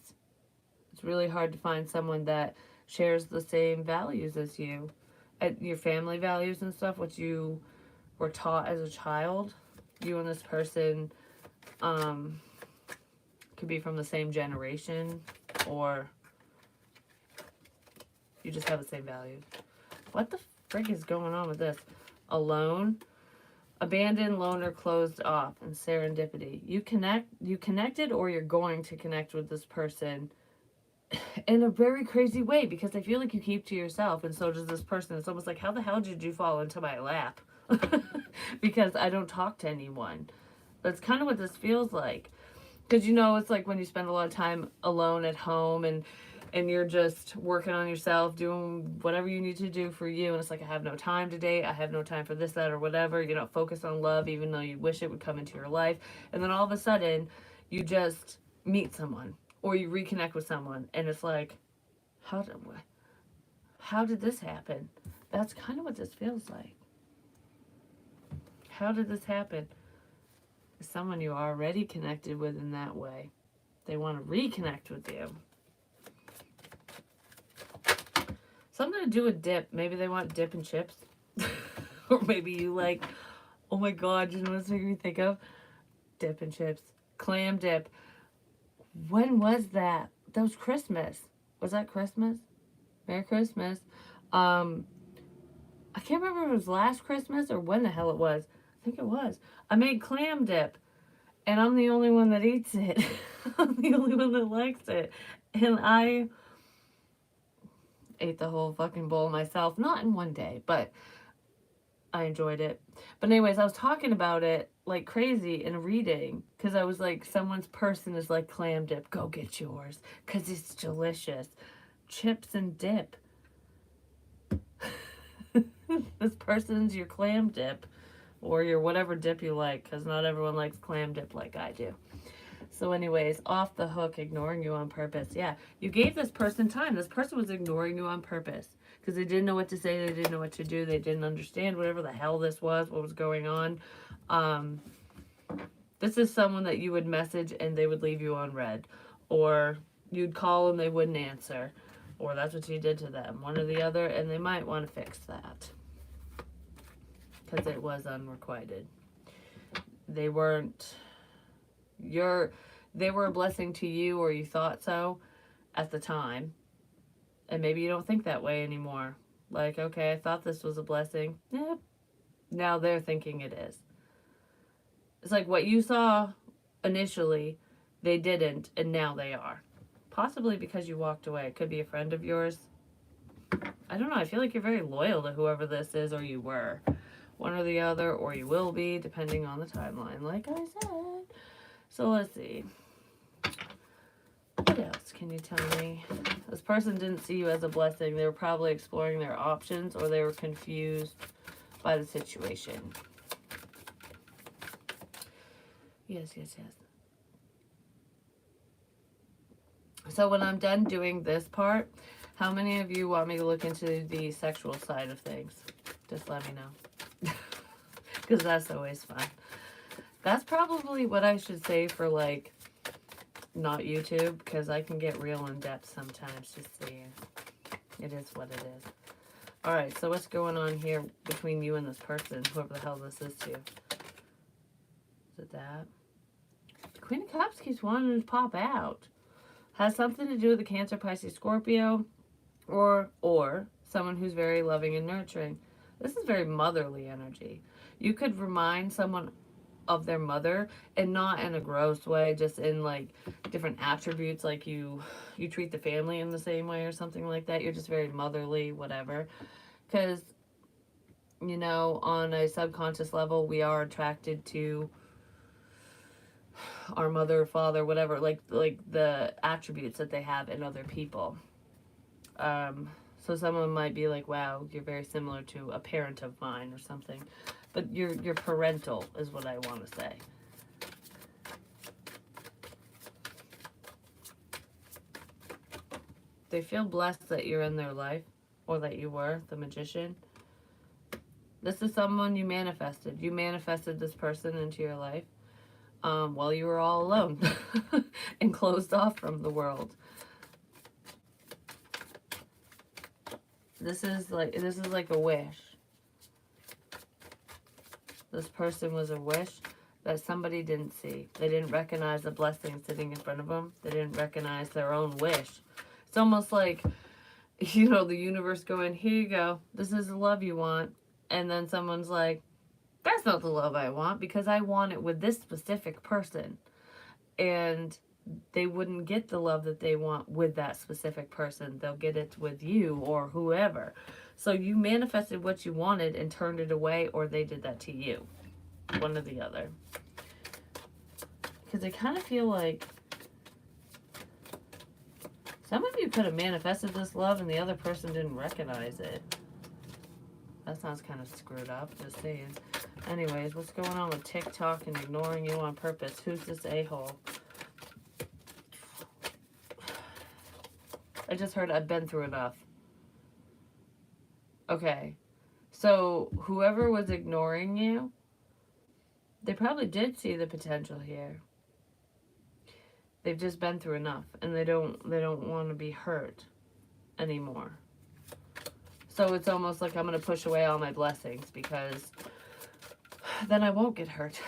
It's really hard to find someone that shares the same values as you. Your family values and stuff, what you were taught as a child. You and this person could be from the same generation, or you just have the same values. What the frig is going on with this? Alone, abandoned, loner, closed off, and serendipity. You connected, or you're going to connect with this person in a very crazy way, because I feel like you keep to yourself, and so does this person. It's almost like, how the hell did you fall into my lap? Because I don't talk to anyone. That's kind of what this feels like. Because, you know, it's like when you spend a lot of time alone at home, and you're just working on yourself, doing whatever you need to do for you, and it's like, I have no time today, I have no time for this, that, or whatever. You know, focus on love, even though you wish it would come into your life. And then all of a sudden, you just meet someone, or you reconnect with someone, and it's like, how did this happen? That's kind of what this feels like. How did this happen? Someone you already connected with in that way. They want to reconnect with you. Something to do with dip. Maybe they want dip and chips. Or maybe you like, oh my god, you know what it's making me think of? Dip and chips. Clam dip. When was that? That was Christmas. Was that Christmas? Merry Christmas. Um, I can't remember if it was last Christmas or when the hell it was. I think it was. I made clam dip, and I'm the only one that eats it. I'm the only one that likes it. And I ate the whole fucking bowl myself. Not in one day, but I enjoyed it. But anyways, I was talking about it like crazy in a reading because I was like, someone's person is like clam dip. Go get yours because it's delicious. Chips and dip. This person's your clam dip or your whatever dip you like because not everyone likes clam dip like I do. So anyways, off the hook, ignoring you on purpose. Yeah, you gave this person time. This person was ignoring you on purpose because they didn't know what to say. They didn't know what to do. They didn't understand whatever the hell this was, what was going on. This is someone that you would message and they would leave you on read. Or you'd call and they wouldn't answer. Or that's what you did to them. One or the other. And they might want to fix that. Because it was unrequited. They weren't... They were a blessing to you, or you thought so at the time. And maybe you don't think that way anymore. Like, okay, I thought this was a blessing. Yep. Now they're thinking it is. It's like what you saw initially, they didn't, and now they are. Possibly because you walked away. It could be a friend of yours. I don't know. I feel like you're very loyal to whoever this is, or you were. One or the other, or you will be, depending on the timeline, like I said. So let's see. What else can you tell me? This person didn't see you as a blessing. They were probably exploring their options, or they were confused by the situation. Yes, yes, yes. So when I'm done doing this part, how many of you want me to look into the sexual side of things? Just let me know. Because that's always fun. That's probably what I should say for, like, not YouTube, because I can get real in depth sometimes. Just saying. It is what it is. Alright, so what's going on here between you and this person, whoever the hell this is to? Is it that? The Queen of Cups keeps wanting to pop out. Has something to do with the Cancer, Pisces, Scorpio, or someone who's very loving and nurturing. This is very motherly energy. You could remind someone of their mother, and not in a gross way, just in like different attributes, like you treat the family in the same way or something like that. You're just very motherly, whatever. Because, you know, on a subconscious level, we are attracted to our mother, father, whatever, like the attributes that they have in other people. So someone might be like, wow, you're very similar to a parent of mine or something. But you're parental is what I want to say. They feel blessed that you're in their life, or that you were, the magician. This is someone you manifested. You manifested this person into your life while you were all alone and closed off from the world. This is like a wish. This person was a wish that somebody didn't see. They didn't recognize the blessing sitting in front of them. They didn't recognize their own wish. It's almost like, you know, the universe going, here you go. This is the love you want. And then someone's like, that's not the love I want because I want it with this specific person. And they wouldn't get the love that they want with that specific person. They'll get it with you or whoever. So you manifested what you wanted and turned it away, or they did that to you. One or the other. Because I kind of feel like some of you could have manifested this love and the other person didn't recognize it. That sounds kind of screwed up, just saying. Anyways, what's going on with TikTok and ignoring you on purpose? Who's this a-hole? I just heard I've been through enough. Okay. So, whoever was ignoring you, they probably did see the potential here. They've just been through enough, and they don't want to be hurt anymore. So it's almost like I'm going to push away all my blessings because then I won't get hurt.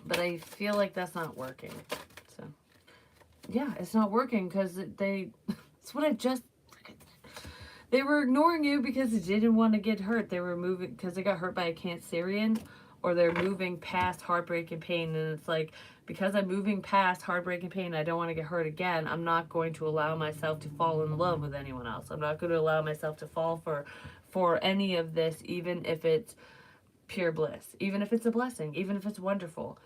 But I feel like that's not working. So, yeah, it's not working because it's what I just, they were ignoring you because they didn't want to get hurt. They were moving because they got hurt by a Cancerian, or they're moving past heartbreak and pain. And it's like, because I'm moving past heartbreak and pain, I don't want to get hurt again. I'm not going to allow myself to fall in love with anyone else. I'm not going to allow myself to fall for any of this, even if it's pure bliss, even if it's a blessing, even if it's wonderful.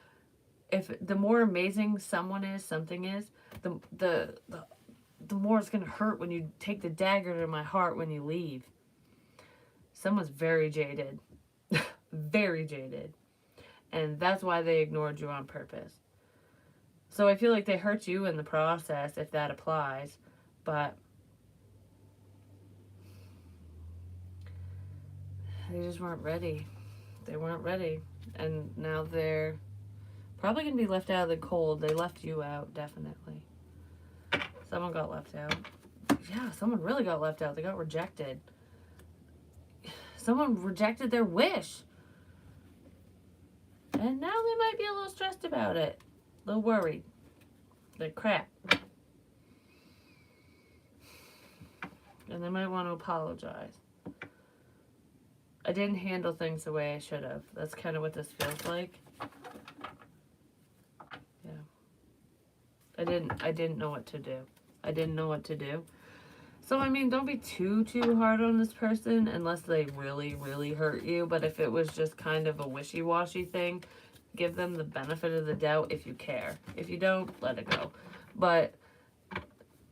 If the more amazing someone is, something is, the more it's going to hurt when you take the dagger to my heart when you leave. Someone's very jaded. Very jaded. And that's why they ignored you on purpose. So I feel like they hurt you in the process, if that applies. But they just weren't ready. They weren't ready. And now they're probably going to be left out of the cold. They left you out, definitely. Someone got left out. Yeah, someone really got left out. They got rejected. Someone rejected their wish. And now they might be a little stressed about it. A little worried. Like crap. And they might want to apologize. I didn't handle things the way I should have. That's kind of what this feels like. Yeah. I didn't know what to do. I didn't know what to do. So, I mean, don't be too hard on this person unless they really, really hurt you. But if it was just kind of a wishy-washy thing, give them the benefit of the doubt if you care. If you don't, let it go. But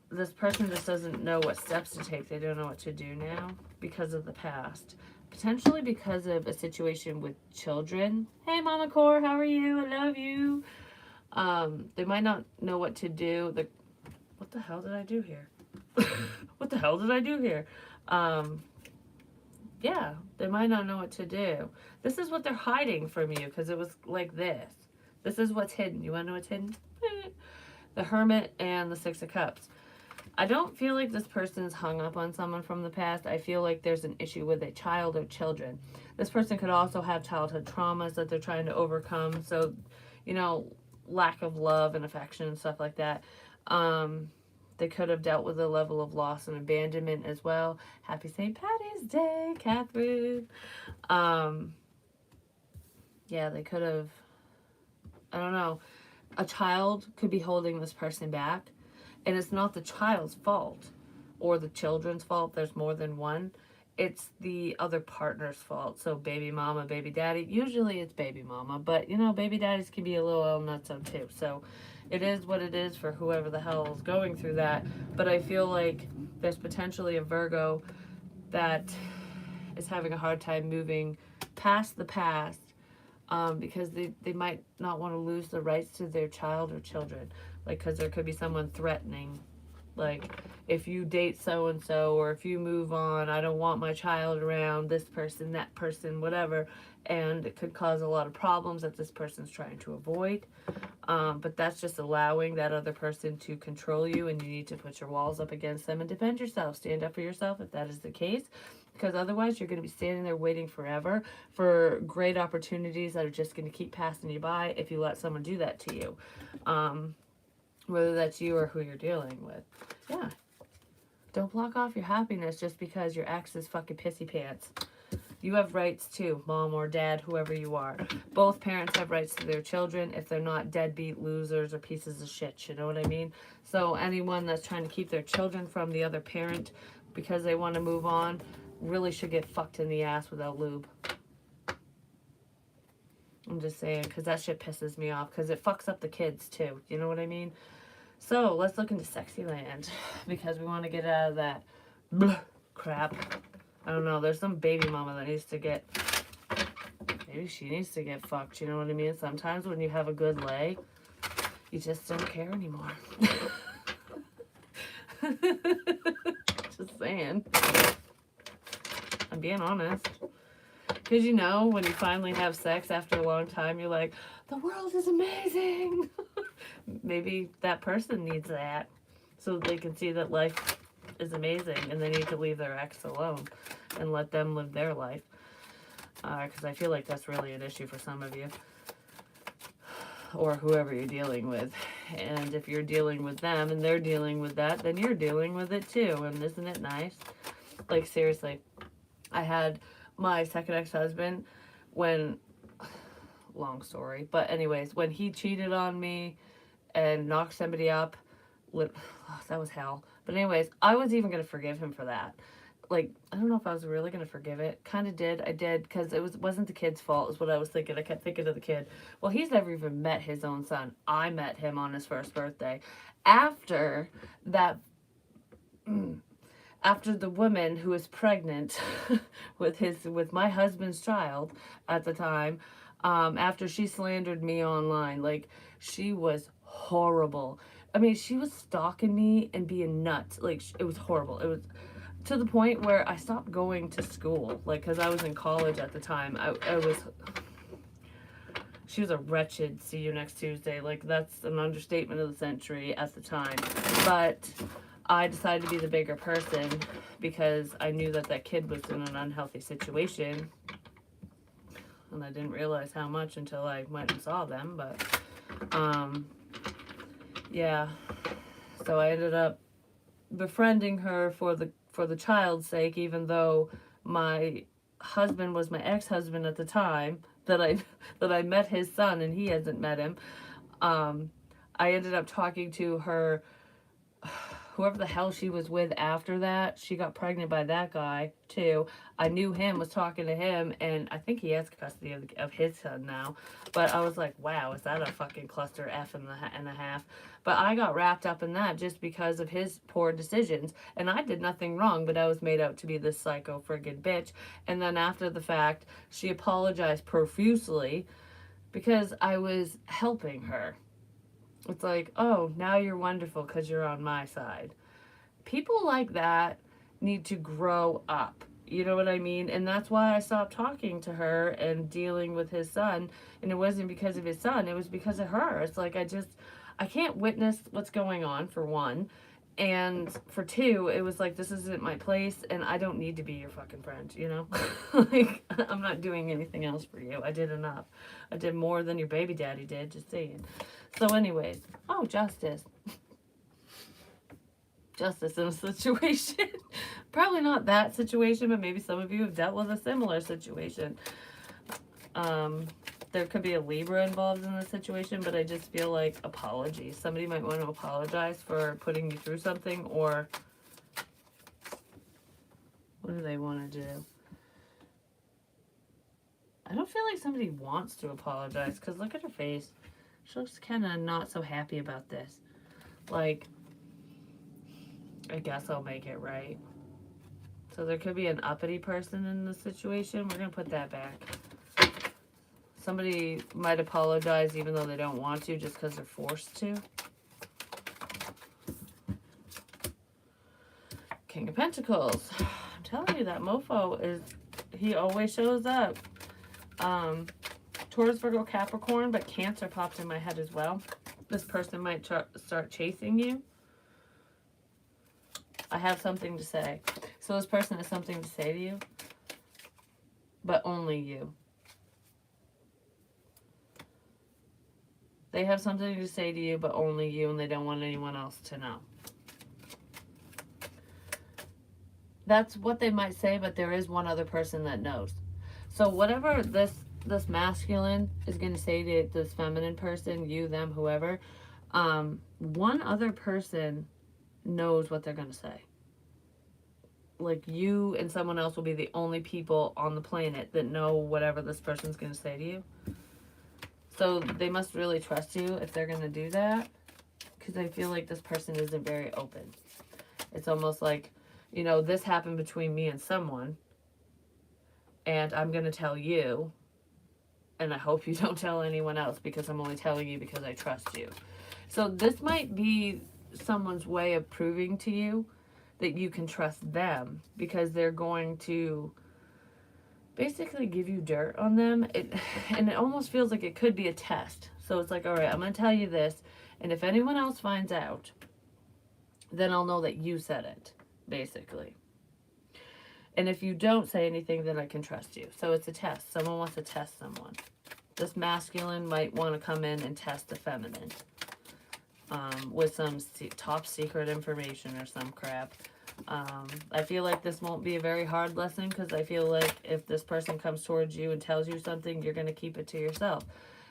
this person just doesn't know what steps to take. They don't know what to do now because of the past. Potentially because of a situation with children. Hey, Mama Core, how are you? I love you. They might not know what to do. What the hell did I do here? What the hell did I do here? Yeah, they might not know what to do. This is what they're hiding from you because it was like this. This is what's hidden. You want to know what's hidden? The Hermit and the Six of Cups. I don't feel like this person's hung up on someone from the past. I feel like there's an issue with a child or children. This person could also have childhood traumas that they're trying to overcome. So, you know, lack of love and affection and stuff like that. They could have dealt with a level of loss and abandonment as well. Happy St. Patty's Day, Catherine. Yeah, they could have, I don't know. A child could be holding this person back. And it's not the child's fault or the children's fault. There's more than one. It's the other partner's fault. So baby mama, baby daddy. Usually it's baby mama. But, you know, baby daddies can be a little nutso too. So it is what it is for whoever the hell is going through that. But I feel like there's potentially a Virgo that is having a hard time moving past the past because they might not want to lose the rights to their child or children. Like, because there could be someone threatening. Like, if you date so-and-so or if you move on, I don't want my child around this person, that person, whatever. And it could cause a lot of problems that this person's trying to avoid. But that's just allowing that other person to control you, and you need to put your walls up against them and defend yourself. Stand up for yourself if that is the case. Because otherwise you're going to be standing there waiting forever for great opportunities that are just going to keep passing you by if you let someone do that to you. Whether that's you or who you're dealing with. Yeah. Don't block off your happiness just because your ex is fucking pissy pants. You have rights too, mom or dad, whoever you are. Both parents have rights to their children if they're not deadbeat losers or pieces of shit, you know what I mean? So anyone that's trying to keep their children from the other parent because they want to move on really should get fucked in the ass without lube. I'm just saying, because that shit pisses me off, because it fucks up the kids too, you know what I mean? So, let's look into sexy land, because we want to get out of that crap. I don't know, there's some baby mama that needs to get, maybe she needs to get fucked, you know what I mean? Sometimes when you have a good lay, you just don't care anymore. Just saying. I'm being honest. Because, you know, when you finally have sex after a long time, you're like, the world is amazing. Maybe that person needs that so they can see that life is amazing, and they need to leave their ex alone and let them live their life. Because I feel like that's really an issue for some of you, or whoever you're dealing with. And if you're dealing with them and they're dealing with that, then you're dealing with it too. And isn't it nice? Like, seriously, I had my second ex-husband when, long story, but anyways, when he cheated on me and knocked somebody up, that was hell. But anyways, I was even going to forgive him for that. Like, I don't know if I was really going to forgive it. Kind of did. I did, because wasn't the kid's fault is what I was thinking. I kept thinking of the kid. Well, he's never even met his own son. I met him on his first birthday. After that, after the woman who was pregnant with my husband's child at the time, after she slandered me online, like, she was horrible. I mean, she was stalking me and being nuts. Like, it was horrible. It was to the point where I stopped going to school, like, because I was in college at the time. She was a wretched see you next Tuesday. Like, that's an understatement of the century at the time. But I decided to be the bigger person because I knew that kid was in an unhealthy situation. And I didn't realize how much until I went and saw them. But, yeah. So I ended up befriending her for the child's sake, even though my husband was my ex-husband at the time, that I met his son and he hasn't met him. I ended up talking to her, whoever the hell she was with after that. She got pregnant by that guy too. I knew him, was talking to him, and I think he has custody of his son now. But I was like, wow, is that a fucking cluster F and a half? But I got wrapped up in that just because of his poor decisions. And I did nothing wrong, but I was made out to be this psycho friggin' bitch. And then after the fact, she apologized profusely because I was helping her. It's like, oh, now you're wonderful because you're on my side. People like that need to grow up. You know what I mean? And that's why I stopped talking to her and dealing with his son. And it wasn't because of his son. It was because of her. It's like, I can't witness what's going on, for one. And for two, it was like, this isn't my place and I don't need to be your fucking friend, you know? Like, I'm not doing anything else for you. I did enough. I did more than your baby daddy did, just saying. So anyways, oh, justice. Justice in a situation. Probably not that situation, but maybe some of you have dealt with a similar situation. There could be a Libra involved in this situation, but I just feel like apologies. Somebody might want to apologize for putting you through something, or what do they want to do? I don't feel like somebody wants to apologize, because look at her face. She looks kind of not so happy about this. Like, I guess I'll make it right. So there could be an uppity person in the situation. We're going to put that back. Somebody might apologize even though they don't want to, just because they're forced to. King of Pentacles. I'm telling you, that mofo he always shows up. Taurus, Virgo, Capricorn, but Cancer popped in my head as well. This person might start chasing you. I have something to say. So this person has something to say to you, but only you. They have something to say to you, but only you, and they don't want anyone else to know. That's what they might say, but there is one other person that knows. So whatever this masculine is going to say to this feminine person, you, them, whoever, one other person knows what they're going to say. Like, you and someone else will be the only people on the planet that know whatever this person's going to say to you. So they must really trust you if they're going to do that, because I feel like this person isn't very open. It's almost like, you know, this happened between me and someone, and I'm going to tell you, and I hope you don't tell anyone else, because I'm only telling you because I trust you. So this might be someone's way of proving to you that you can trust them, because they're going to basically give you dirt on them. And it almost feels like it could be a test. So it's like, all right, I'm going to tell you this, and if anyone else finds out, then I'll know that you said it. basically. And if you don't say anything, then I can trust you. So it's a test. Someone wants to test someone. This masculine might want to come in and test the feminine with some top secret information or some crap. I feel like this won't be a very hard lesson because I feel like if this person comes towards you and tells you something, you're going to keep it to yourself.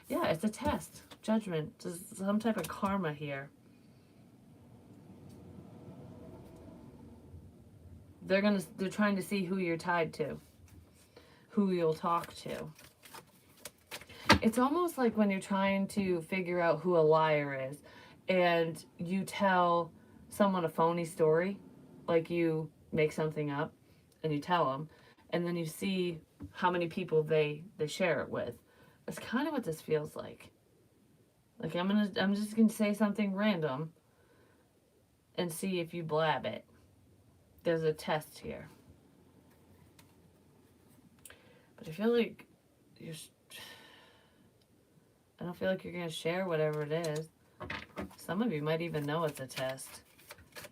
Yeah, it's a test. Judgment. There's some type of karma here. They're trying to see who you're tied to, who you'll talk to. It's almost like when you're trying to figure out who a liar is and you tell someone a phony story, like you make something up and you tell them, and then you see how many people they share it with. It's kind of what this feels like. Like I'm just gonna say something random and see if you blab it. There's a test here. But I feel like I don't feel like you're going to share whatever it is. Some of you might even know it's a test.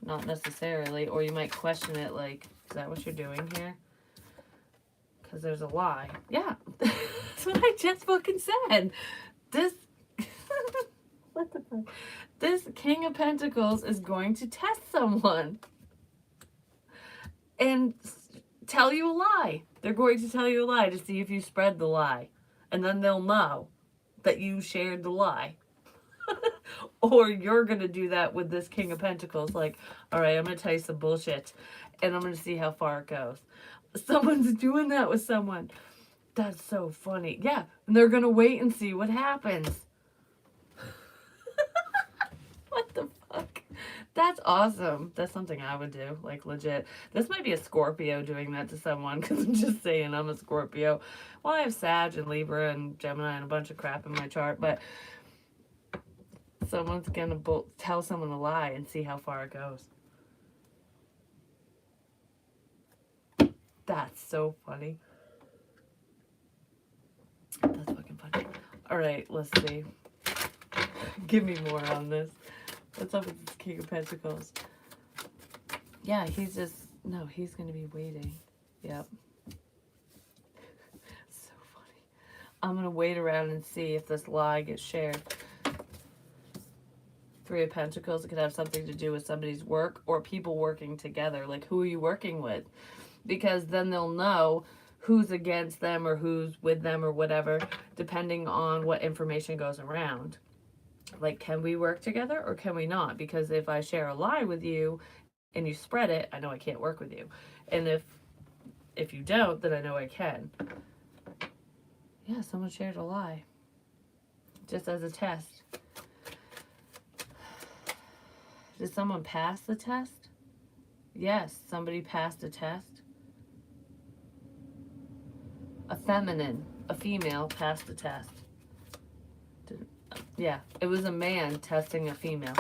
Not necessarily. Or you might question it like, is that what you're doing here? Because there's a lie. Yeah. That's what I just fucking said. This... what the fuck? This King of Pentacles is going to test someone. And tell you a lie. They're going to tell you a lie to see if you spread the lie. And then they'll know that you shared the lie. Or you're going to do that with this King of Pentacles. Like, all right, I'm going to tell you some bullshit. And I'm going to see how far it goes. Someone's doing that with someone. That's so funny. Yeah, and they're going to wait and see what happens. What the fuck? That's awesome. That's something I would do, like legit. This might be a Scorpio doing that to someone because I'm just saying I'm a Scorpio. Well, I have Sag and Libra and Gemini and a bunch of crap in my chart, but someone's going to tell someone a lie and see how far it goes. That's so funny. That's fucking funny. All right, let's see. Give me more on this. What's up with this King of Pentacles? Yeah, he's just... No, he's going to be waiting. Yep. So funny. I'm going to wait around and see if this lie gets shared. Three of Pentacles. It could have something to do with somebody's work or people working together. Like, who are you working with? Because then they'll know who's against them or who's with them or whatever, depending on what information goes around. Like, can we work together or can we not? Because if I share a lie with you and you spread it, I know I can't work with you. And if you don't, then I know I can. Yeah, someone shared a lie. Just as a test. Did someone pass the test? Yes, somebody passed a test. A female passed the test. Yeah, it was a man testing a female.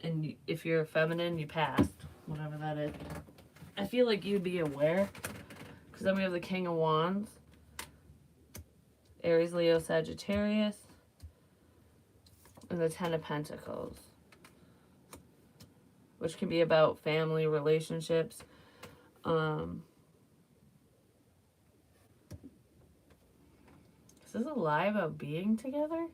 And if you're feminine, you passed. Whatever that is. I feel like you'd be aware. Because then we have the King of Wands. Aries, Leo, Sagittarius. And the Ten of Pentacles. Which can be about family, relationships. Is this a lie about being together?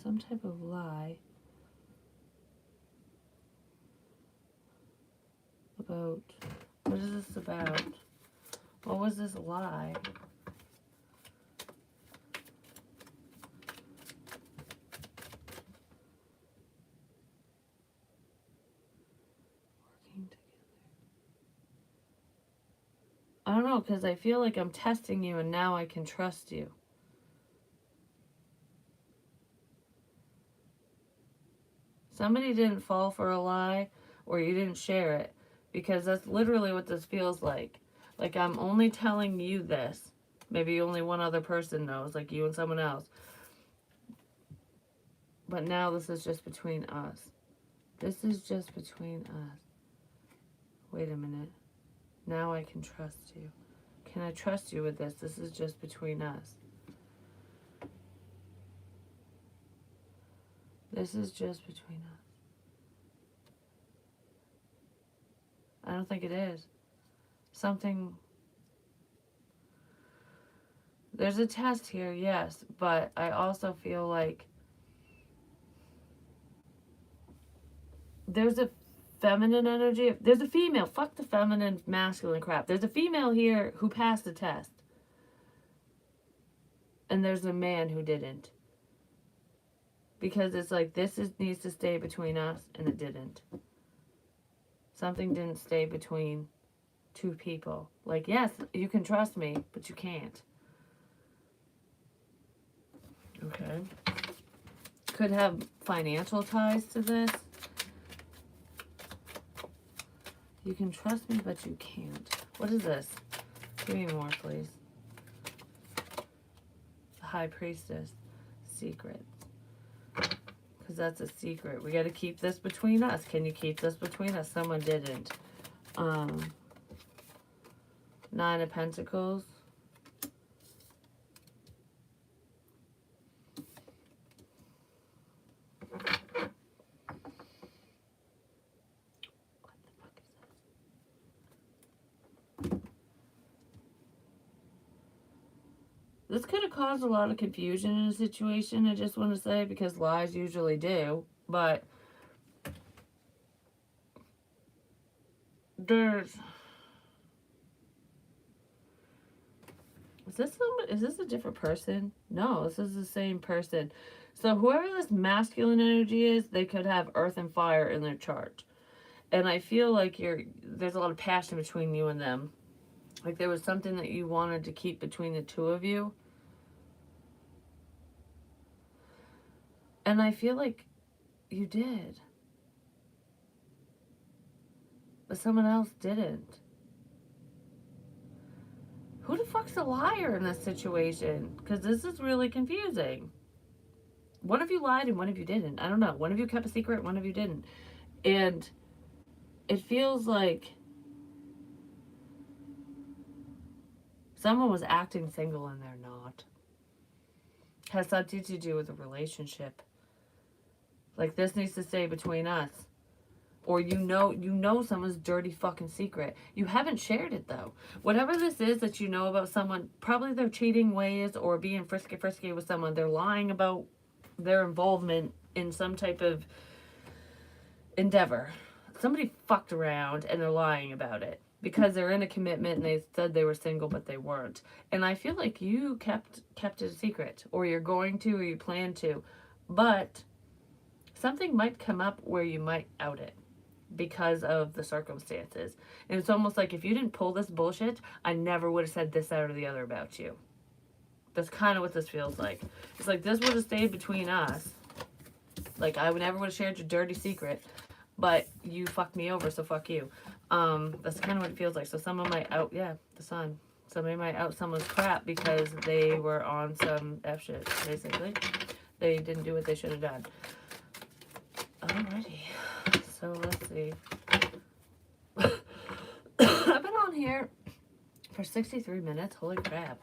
Some type of lie about, what is this about? What was this lie? Working together. I don't know, because I feel like I'm testing you and now I can trust you. Somebody didn't fall for a lie or you didn't share it, because that's literally what this feels like. Like, I'm only telling you this. Maybe only one other person knows, like you and someone else. But now this is just between us. This is just between us. Wait a minute. Now I can trust you. Can I trust you with this? This is just between us. This is just between us. I don't think it is. Something... There's a test here, yes, but I also feel like there's a feminine energy. There's a female. Fuck the feminine, masculine crap. There's a female here who passed the test. And there's a man who didn't. Because it's like, needs to stay between us, and it didn't. Something didn't stay between two people. Like, yes, you can trust me, but you can't. Okay. Could have financial ties to this. You can trust me, but you can't. What is this? Give me more, please. The High Priestess. Secret. Because that's a secret. We got to keep this between us. Can you keep this between us? Someone didn't. Nine of Pentacles. This could have caused a lot of confusion in a situation, I just want to say, because lies usually do. But there's... Is this a different person? No, this is the same person. So whoever this masculine energy is, they could have earth and fire in their chart. And I feel like there's a lot of passion between you and them. Like there was something that you wanted to keep between the two of you. And I feel like you did. But someone else didn't. Who the fuck's a liar in this situation? Because this is really confusing. One of you lied and one of you didn't. I don't know. One of you kept a secret, one of you didn't. And it feels like someone was acting single and they're not. Has something to do with a relationship. Like, this needs to stay between us. Or you know someone's dirty fucking secret. You haven't shared it, though. Whatever this is that you know about someone, probably their cheating ways or being frisky with someone. They're lying about their involvement in some type of endeavor. Somebody fucked around and they're lying about it. Because they're in a commitment and they said they were single, but they weren't. And I feel like you kept it a secret. Or you're going to, or you plan to. But something might come up where you might out it. Because of the circumstances. And it's almost like if you didn't pull this bullshit, I never would have said this, that, or the other about you. That's kind of what this feels like. It's like this would have stayed between us. Like I would never would have shared your dirty secret. But you fucked me over, so fuck you. That's kind of what it feels like. So someone might out, yeah, the sun. Somebody might out someone's crap because they were on some F shit, basically. They didn't do what they should have done. Alrighty. So let's see. I've been on here for 63 minutes. Holy crap.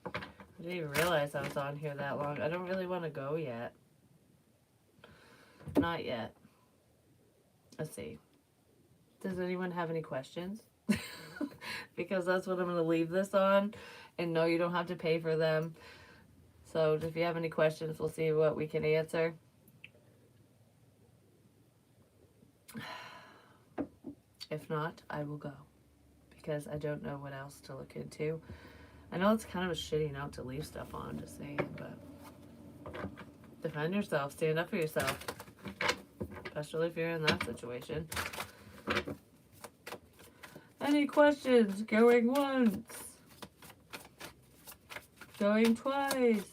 I didn't even realize I was on here that long. I don't really want to go yet. Not yet. Let's see. Does anyone have any questions? Because that's what I'm going to leave this on. And no, you don't have to pay for them. So if you have any questions, we'll see what we can answer. If not, I will go. Because I don't know what else to look into. I know it's kind of a shitty note to leave stuff on, just saying, but defend yourself. Stand up for yourself. Especially if you're in that situation. Any questions? Going once. Going twice.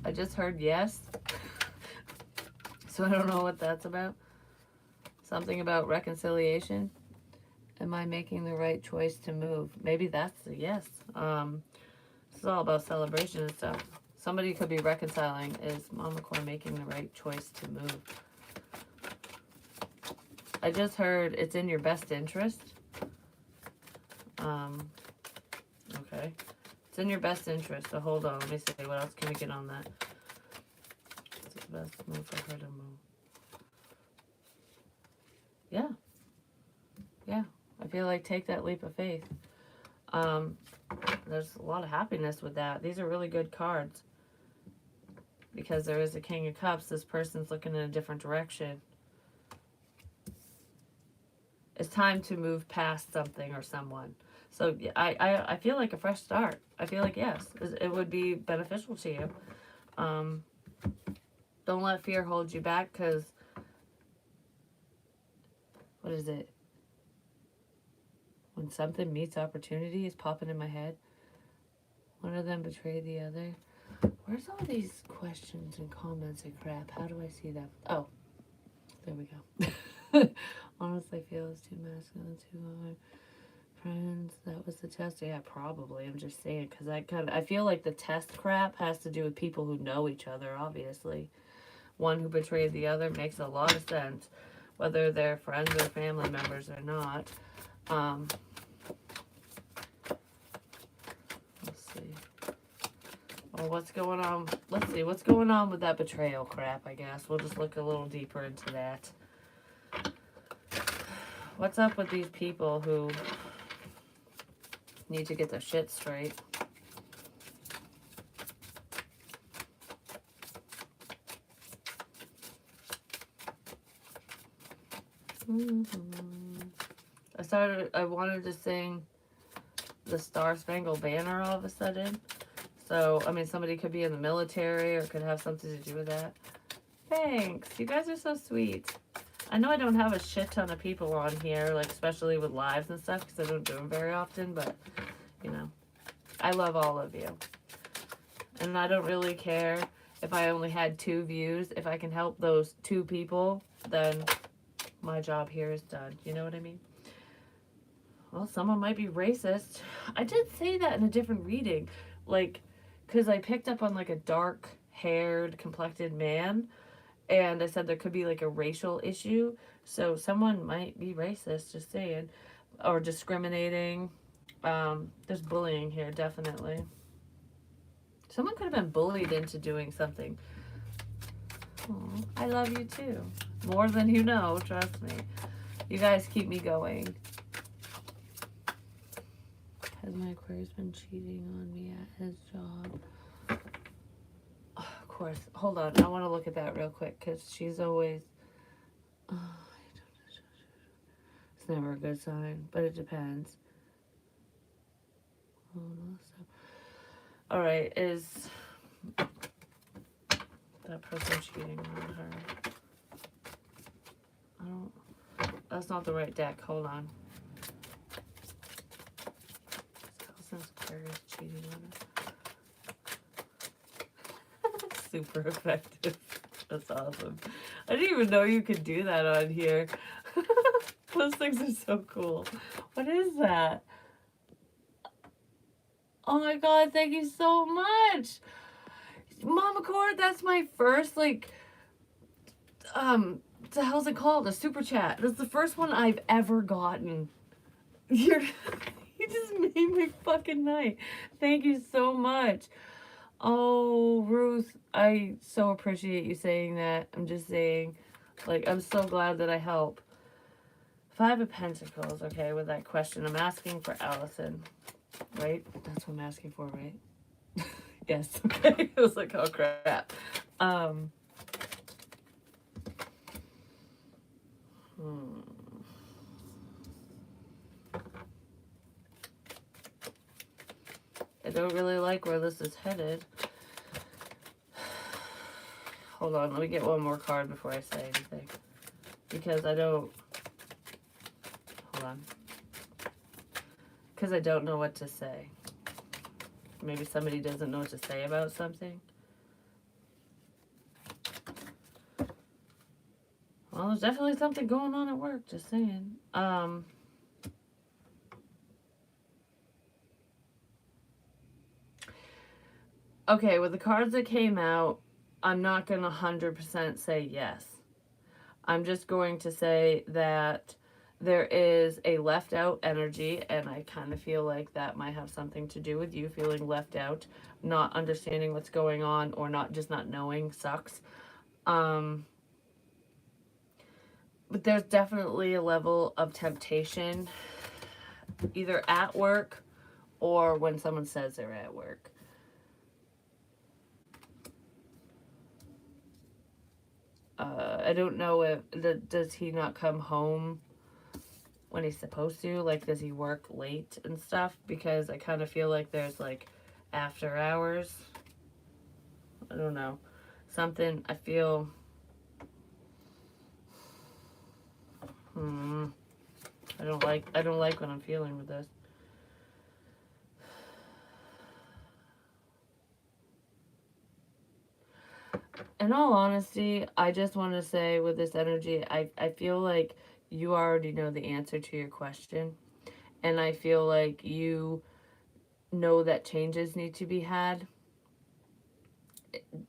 I just heard yes. So I don't know what that's about. Something about reconciliation. Am I making the right choice to move? Maybe that's a yes. This is all about celebration and stuff. Somebody could be reconciling. Is Mama Core making the right choice to move? I just heard it's in your best interest. Okay. It's It's in your best interest. So hold on. Let me see. What else can we get on that? It's the best move for her to move. Yeah. Yeah. I feel like take that leap of faith. There's a lot of happiness with that. These are really good cards. Because there is a King of Cups. This person's looking in a different direction. It's time to move past something or someone. So I feel like a fresh start. I feel like, yes, it would be beneficial to you. Don't let fear hold you back, because, what is it? When something meets opportunity is popping in my head. One of them betrayed the other. Where's all these questions and comments and crap? How do I see them? Oh, there we go. Honestly, I feel it's too masculine, too hard. Friends, that was the test. Yeah, probably. I'm just saying, because I feel like the test crap has to do with people who know each other, obviously. One who betrayed the other makes a lot of sense, whether they're friends or family members or not. Let's see. Oh, what's going on? Let's see. What's going on with that betrayal crap, I guess. We'll just look a little deeper into that. What's up with these people who need to get their shit straight? I wanted to sing the Star Spangled Banner all of a sudden. So, I mean, somebody could be in the military or could have something to do with that. Thanks. You guys are so sweet. I know I don't have a shit ton of people on here, like, especially with lives and stuff, because I don't do them very often, but, you know, I love all of you. And I don't really care if I only had 2 views. If I can help those 2 people, then my job here is done. You know what I mean? Well, someone might be racist. I did say that in a different reading. Like, because I picked up on, like, a dark-haired, complected man. And I said there could be, like, a racial issue. So someone might be racist, just saying. Or discriminating. There's bullying here, definitely. Someone could have been bullied into doing something. Aww, I love you, too. More than you know, trust me. You guys keep me going. Has my Aquarius been cheating on me at his job? Oh, of course. Hold on. I want to look at that real quick, because she's always... it's never a good sign, but it depends. Oh, no, so. Alright, is that person cheating on her? I don't... That's not the right deck. Hold on. Since Aquarius cheating on her. Super effective. That's awesome. I didn't even know you could do that on here. Those things are so cool. What is that? Oh my god, thank you so much. Mama Cord, that's my first, like, what the hell's it called? A super chat. That's the first one I've ever gotten. You just made my fucking night. Thank you so much. Oh, Ruth, I so appreciate you saying that. I'm just saying, like, I'm so glad that I help. 5 of Pentacles, okay, with that question. I'm asking for Allison, right? That's what I'm asking for, right? Yes, okay. I was like, oh, crap. I don't really like where this is headed. Hold on, let me get one more card before I say anything. Because I don't... Hold on. Because I don't know what to say. Maybe somebody doesn't know what to say about something. Well, there's definitely something going on at work, just saying. Okay, with the cards that came out, I'm not going to 100% say yes. I'm just going to say that There is a left out energy, and I kind of feel like that might have something to do with you feeling left out, not understanding what's going on, or not just not knowing sucks. Um, but there's definitely a level of temptation, either at work or when someone says they're at work. I don't know if does he not come home when he's supposed to? Like, does he work late and stuff? Because I kind of feel like there's like after hours. I don't know. Something I feel. Hmm. I don't like what I'm feeling with this. In all honesty, I just want to say with this energy, I feel like you already know the answer to your question. And I feel like you know that changes need to be had.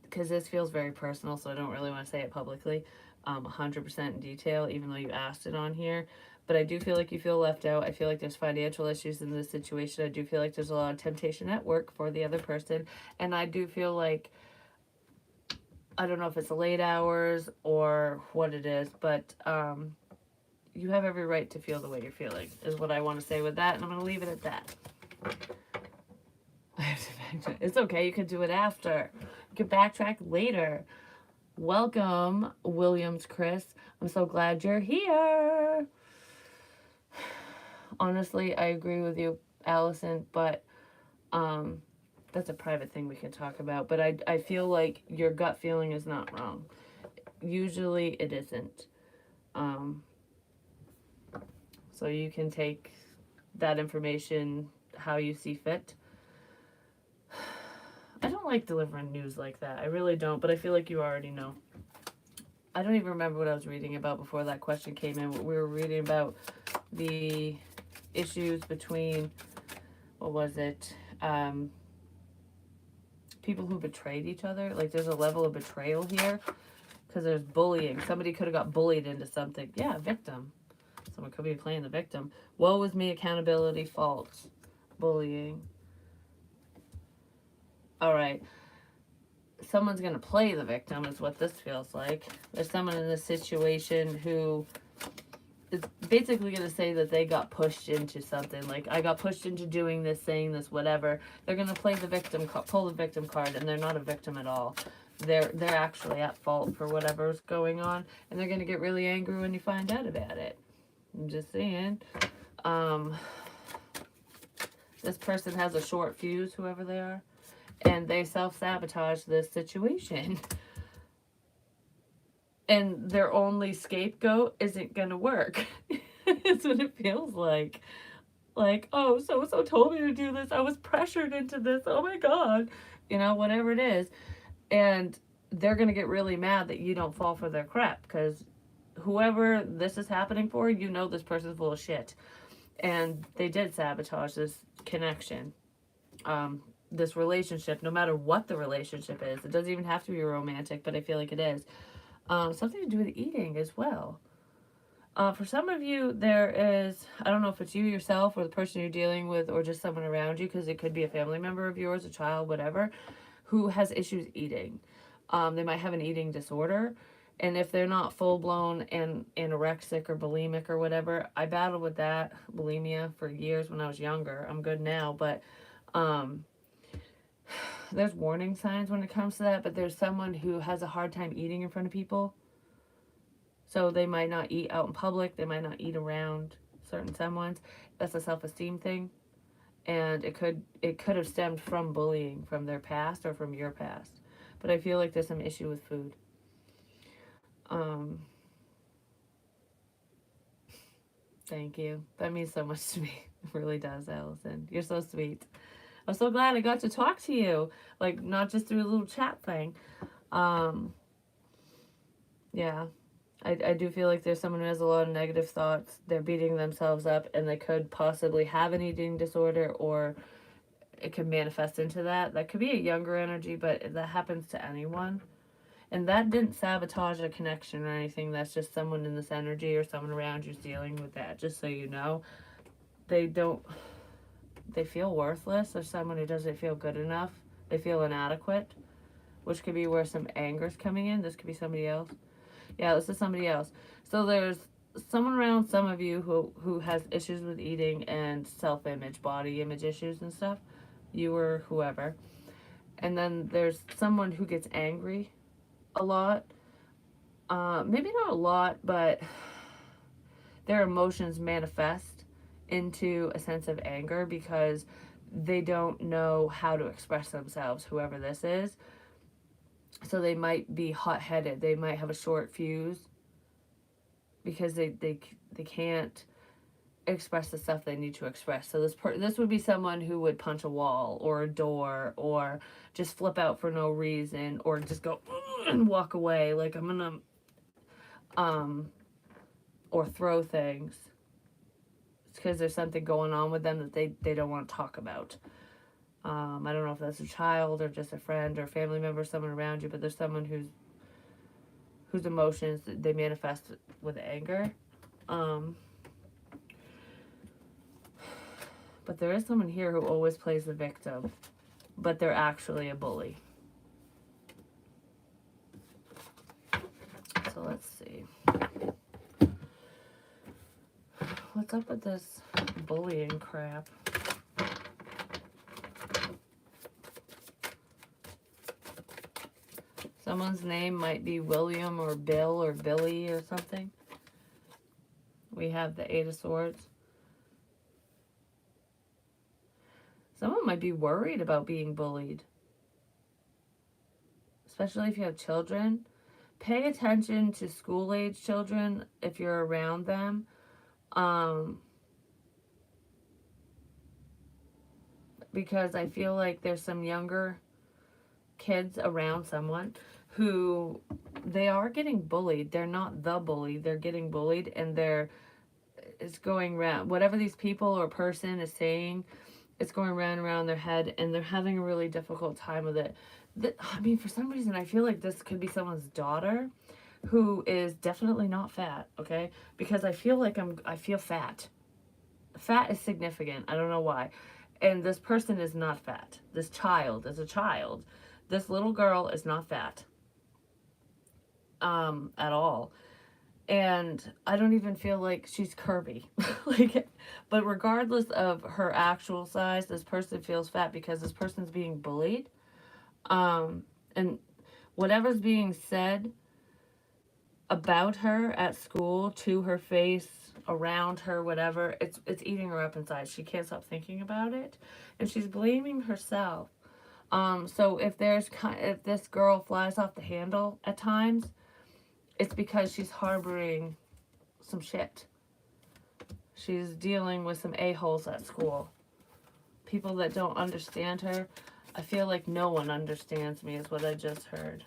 Because this feels very personal, so I don't really want to say it publicly, 100% in detail, even though you asked it on here. But I do feel like you feel left out. I feel like there's financial issues in this situation. I do feel like there's a lot of temptation at work for the other person. And I do feel like, I don't know if it's late hours or what it is, but you have every right to feel the way you're feeling, is what I want to say with that. And I'm going to leave it at that. It's okay. You can do it after. You can backtrack later. Welcome, Williams Chris. I'm so glad you're here. Honestly, I agree with you, Allison, but that's a private thing we can talk about. But I feel like your gut feeling is not wrong. Usually it isn't. Um, so you can take that information how you see fit. I don't like delivering news like that. I really don't, but I feel like you already know. I don't even remember what I was reading about before that question came in. We were reading about the issues between, what was it? People who betrayed each other. Like, there's a level of betrayal here because there's bullying. Somebody could have got bullied into something. Yeah, victim. Someone could be playing the victim. Woe was me, accountability, fault, bullying. All right. Someone's going to play the victim, is what this feels like. There's someone in this situation who is basically going to say that they got pushed into something. Like, I got pushed into doing this, saying this, whatever. They're going to play the victim, pull the victim card, and they're not a victim at all. They're actually at fault for whatever's going on, and they're going to get really angry when you find out about it. I'm just saying. This person has a short fuse, whoever they are, and they self-sabotage this situation. And their only scapegoat isn't gonna work. That's what it feels like. Like, oh, so and so told me to do this. I was pressured into this. Oh my god. You know, whatever it is. And they're gonna get really mad that you don't fall for their crap, because whoever this is happening for, you know this person's full of shit. And they did sabotage this connection. This relationship, no matter what the relationship is. It doesn't even have to be romantic, but I feel like it is. Something to do with eating as well. For some of you, there is, I don't know if it's you yourself or the person you're dealing with or just someone around you, because it could be a family member of yours, a child, whatever, who has issues eating. They might have an eating disorder. And if they're not full blown and anorexic or bulimic or whatever, I battled with that, bulimia, for years when I was younger. I'm good now, but there's warning signs when it comes to that. But there's someone who has a hard time eating in front of people. So they might not eat out in public. They might not eat around certain someones. That's a self-esteem thing. And it could have stemmed from bullying from their past or from your past. But I feel like there's some issue with food. Um, Thank you. That means so much to me. It really does, Allison. You're so sweet. I'm so glad I got to talk to you. Like, not just through a little chat thing. Um, yeah. I do feel like there's someone who has a lot of negative thoughts. They're beating themselves up, and they could possibly have an eating disorder, or it could manifest into that. That could be a younger energy, but that happens to anyone. And that didn't sabotage a connection or anything. That's just someone in this energy or someone around you's dealing with that. Just so you know, they don't, they feel worthless, or someone who doesn't feel good enough. They feel inadequate, which could be where some anger's coming in. This could be somebody else. Yeah, this is somebody else. So there's someone around some of you who has issues with eating and self-image, body image issues and stuff. You or whoever. And then there's someone who gets angry a lot. Maybe not a lot, but their emotions manifest into a sense of anger because they don't know how to express themselves, whoever this is. So they might be hot-headed. They might have a short fuse because they can't express the stuff they need to express. So this would be someone who would punch a wall or a door or just flip out for no reason or just go and walk away like I'm gonna or throw things. It's because there's something going on with them that they don't want to talk about. I don't know if that's a child or just a friend or a family member, someone around you, but there's someone whose emotions they manifest with anger. But there is someone here who always plays the victim, but they're actually a bully. So let's see. What's up with this bullying crap? Someone's name might be William or Bill or Billy or something. We have the Eight of Swords. Someone might be worried about being bullied, especially if you have children. Pay attention to school-age children if you're around them. Because I feel like there's some younger kids around someone who they are getting bullied. They're not the bully. They're getting bullied, and it's going around. Whatever these people or person is saying, it's going round and around their head, and they're having a really difficult time with it. I mean, for some reason, I feel like this could be someone's daughter who is definitely not fat, okay? Because I feel like I feel fat. Fat is significant. I don't know why. And this person is not fat. This child is a child. This little girl is not fat. At all. And I don't even feel like she's curvy. Like, but regardless of her actual size, this person feels fat because this person's being bullied. And whatever's being said about her at school, to her face, around her, whatever, it's eating her up inside. She can't stop thinking about it, and she's blaming herself. So if this girl flies off the handle at times, it's because she's harboring some shit. She's dealing with some a-holes at school. People that don't understand her. I feel like no one understands me is what I just heard.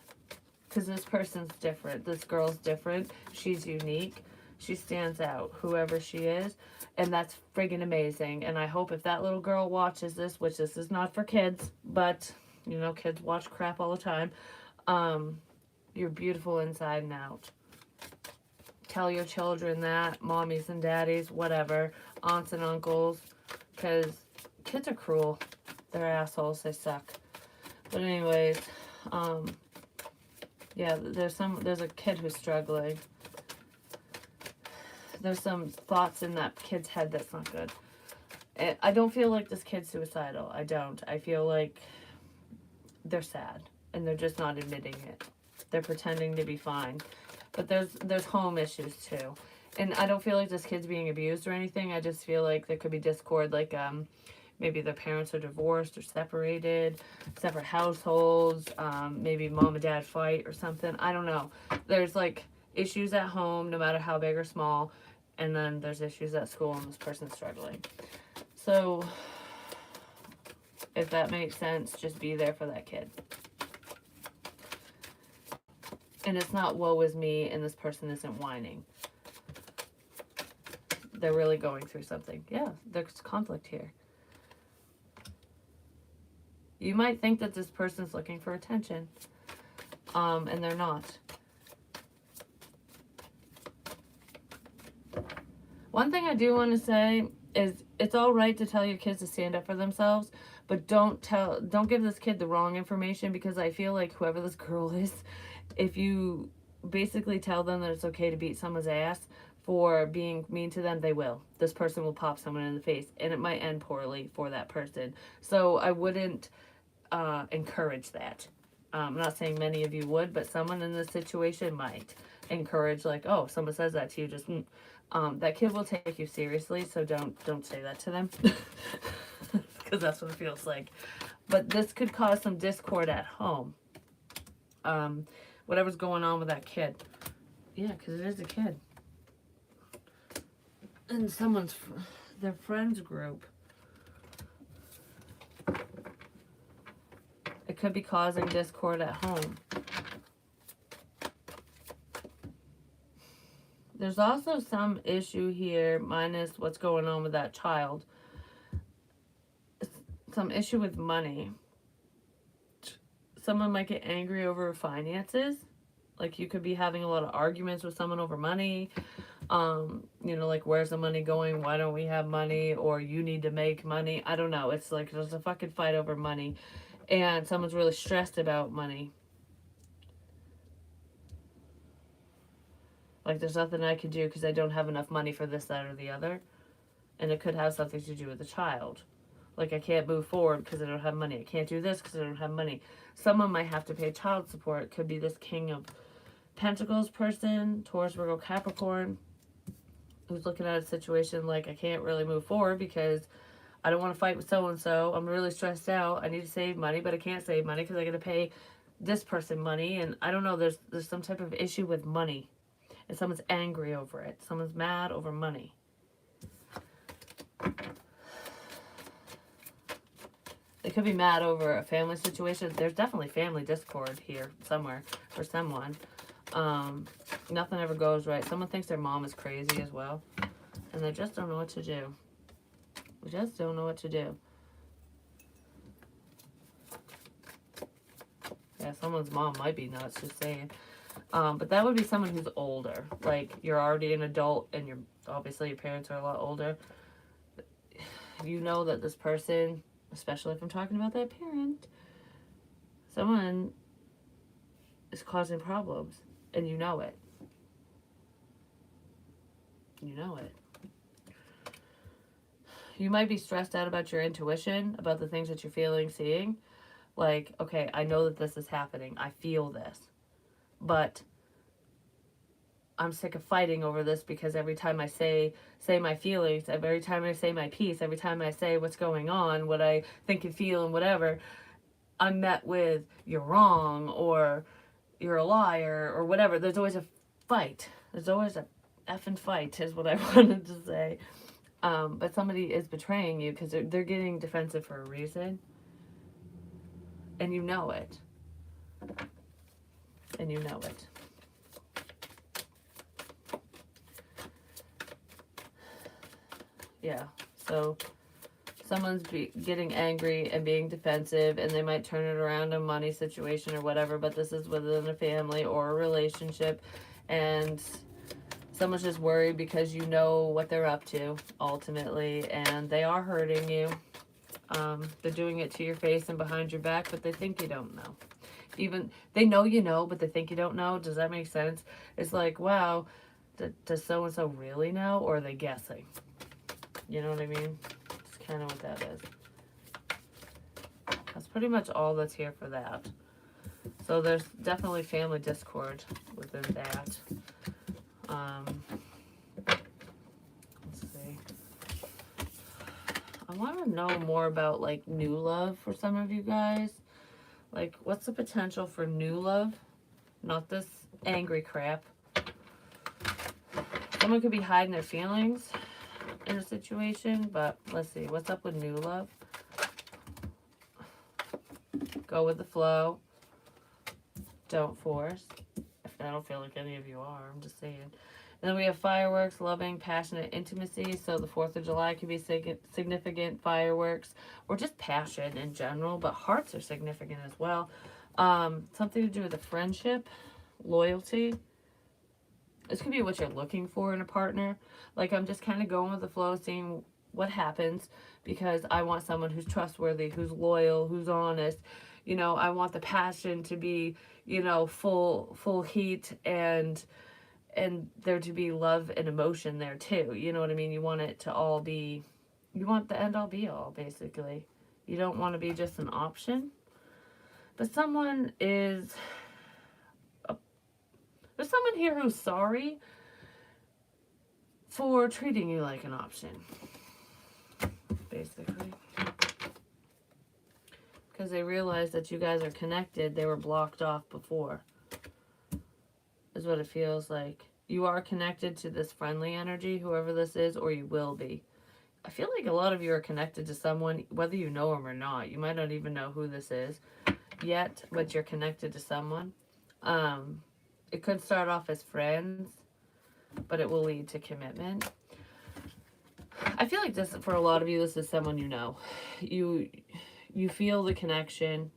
Because this person's different. This girl's different. She's unique. She stands out, whoever she is. And that's friggin' amazing. And I hope if that little girl watches this, which this is not for kids, but, you know, kids watch crap all the time. You're beautiful inside and out. Tell your children that, mommies and daddies, whatever, aunts and uncles, because kids are cruel. They're assholes. They suck. But anyways, yeah, there's a kid who's struggling. There's some thoughts in that kid's head that's not good. I don't feel like this kid's suicidal. I don't. I feel like they're sad and they're just not admitting it. They're pretending to be fine. But there's home issues too. And I don't feel like this kid's being abused or anything. I just feel like there could be discord, like maybe their parents are divorced or separated, separate households, maybe mom and dad fight or something. I don't know. There's like issues at home, no matter how big or small, and then there's issues at school and this person's struggling. So if that makes sense, just be there for that kid. And it's not woe is me and this person isn't whining. They're really going through something. Yeah, there's conflict here. You might think that this person's looking for attention. and they're not. One thing I do want to say is it's all right to tell your kids to stand up for themselves, but don't give this kid the wrong information, because I feel like whoever this girl is, if you basically tell them that it's okay to beat someone's ass for being mean to them, they will. This person will pop someone in the face, and it might end poorly for that person. So I wouldn't encourage that. I'm not saying many of you would, but someone in this situation might encourage, like, oh, someone says that to you, just that kid will take you seriously, so don't say that to them, because that's what it feels like. But this could cause some discord at home. Whatever's going on with that kid. Yeah, because it is a kid. And their friends group. It could be causing discord at home. There's also some issue here, minus what's going on with that child. Some issue with money. Someone might get angry over finances. Like, you could be having a lot of arguments with someone over money. Like, where's the money going? Why don't we have money? Or you need to make money. I don't know. It's like there's a fucking fight over money. And someone's really stressed about money. Like, there's nothing I can do because I don't have enough money for this, that, or the other. And it could have something to do with the child. Like, I can't move forward because I don't have money. I can't do this because I don't have money. Someone might have to pay child support. It could be this King of Pentacles person, Taurus, Virgo, Capricorn, who's looking at a situation like, I can't really move forward because I don't want to fight with so-and-so. I'm really stressed out. I need to save money, but I can't save money because I got to pay this person money. And I don't know, there's some type of issue with money. And someone's angry over it. Someone's mad over money. They could be mad over a family situation. There's definitely family discord here somewhere for someone. Nothing ever goes right. Someone thinks their mom is crazy as well. And they just don't know what to do. We just don't know what to do. Yeah, someone's mom might be nuts, just saying. But that would be someone who's older. Like, you're already an adult and obviously your parents are a lot older. You know that this person, especially if I'm talking about that parent, someone is causing problems, and you know it. You know it. You might be stressed out about your intuition, about the things that you're feeling, seeing. Like, okay, I know that this is happening. I feel this. But I'm sick of fighting over this, because every time I say my feelings, every time I say my piece, every time I say what's going on, what I think and feel and whatever, I'm met with, you're wrong, or you're a liar, or whatever. There's always a fight. There's always a effing fight, is what I wanted to say. But somebody is betraying you because they're getting defensive for a reason. And you know it. And you know it. Yeah, so someone's getting angry and being defensive, and they might turn it around a money situation or whatever, but this is within a family or a relationship, and someone's just worried because you know what they're up to, ultimately, and they are hurting you. They're doing it to your face and behind your back, but they think you don't know. Even, they know you know, but they think you don't know. Does that make sense? It's like, wow, does so-and-so really know, or are they guessing? You know what I mean? It's kind of what that is. That's pretty much all that's here for that. So there's definitely family discord within that. Let's see. I want to know more about, like, new love for some of you guys. Like, what's the potential for new love? Not this angry crap. Someone could be hiding their feelings in a situation, but let's see. What's up with new love? Go with the flow. Don't force. I don't feel like any of you are. I'm just saying. And then we have fireworks, loving, passionate intimacy. So the 4th of July could be significant fireworks or just passion in general, but hearts are significant as well. Something to do with a friendship, loyalty. This could be what you're looking for in a partner. Like, I'm just kind of going with the flow, seeing what happens, because I want someone who's trustworthy, who's loyal, who's honest. You know, I want the passion to be, you know, full heat, and there to be love and emotion there too. You know what I mean? You want it to all be, you want the end all be all, basically. You don't want to be just an option. But there's someone here who's sorry for treating you like an option, basically. Because they realize that you guys are connected. They were blocked off before, is what it feels like. You are connected to this friendly energy, whoever this is, or you will be. I feel like a lot of you are connected to someone, whether you know them or not. You might not even know who this is yet, but you're connected to someone. It could start off as friends, but it will lead to commitment. I feel like this, for a lot of you, this is someone you know. You feel the connection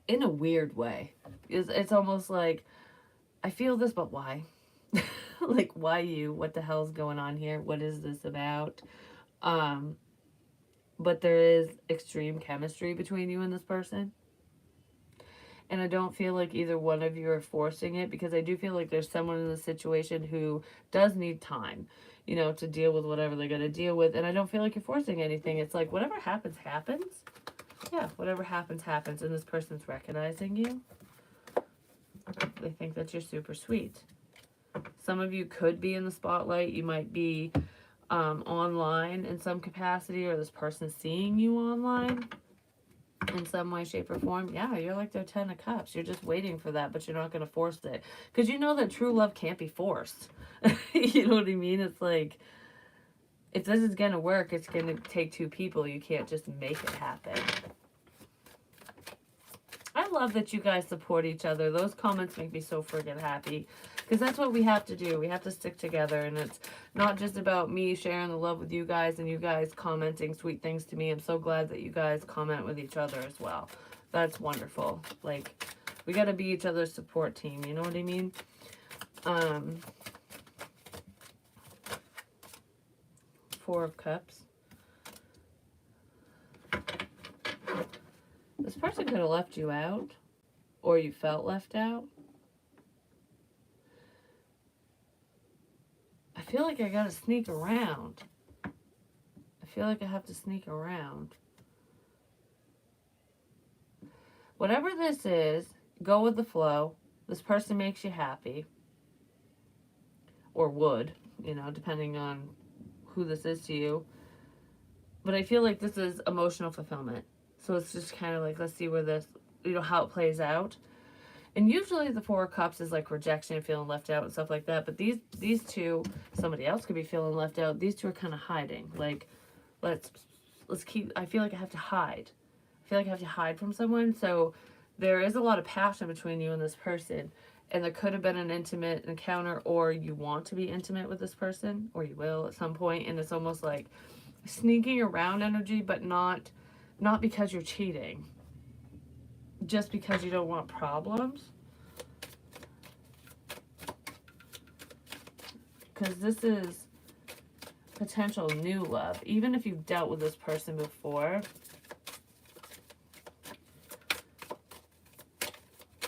in a weird way. It's almost like, I feel this, but why? Like, why you? What the hell's going on here? What is this about? But there is extreme chemistry between you and this person. And I don't feel like either one of you are forcing it, because I do feel like there's someone in the situation who does need time, you know, to deal with whatever they're going to deal with. And I don't feel like you're forcing anything. It's like, whatever happens, happens. Yeah, whatever happens, happens. And this person's recognizing you. They think that you're super sweet. Some of you could be in the spotlight. You might be online in some capacity, or this person's seeing you online in some way, shape, or form. Yeah, you're like their 10 of cups. You're just waiting for that, but you're not going to force it. Because you know that true love can't be forced. You know what I mean? It's like, if this is going to work, it's going to take two people. You can't just make it happen. I love that you guys support each other. Those comments make me so friggin' happy. Because that's what we have to do. We have to stick together. And it's not just about me sharing the love with you guys and you guys commenting sweet things to me. I'm so glad that you guys comment with each other as well. That's wonderful. Like, we got to be each other's support team. You know what I mean? Four of Cups. This person could have left you out, or you felt left out. I feel like I gotta sneak around. I feel like I have to sneak around. Whatever this is, go with the flow. This person makes you happy. Or would, you know, depending on who this is to you. But I feel like this is emotional fulfillment. So it's just kind of like, let's see where this, you know, how it plays out. And usually the Four of Cups is like rejection, feeling left out and stuff like that. But these two, somebody else could be feeling left out. These two are kind of hiding. Like, let's keep, I feel like I have to hide. I feel like I have to hide from someone. So there is a lot of passion between you and this person. And there could have been an intimate encounter, or you want to be intimate with this person, or you will at some point. And it's almost like sneaking around energy, but not because you're cheating. Just because you don't want problems. Because this is potential new love. Even if you've dealt with this person before,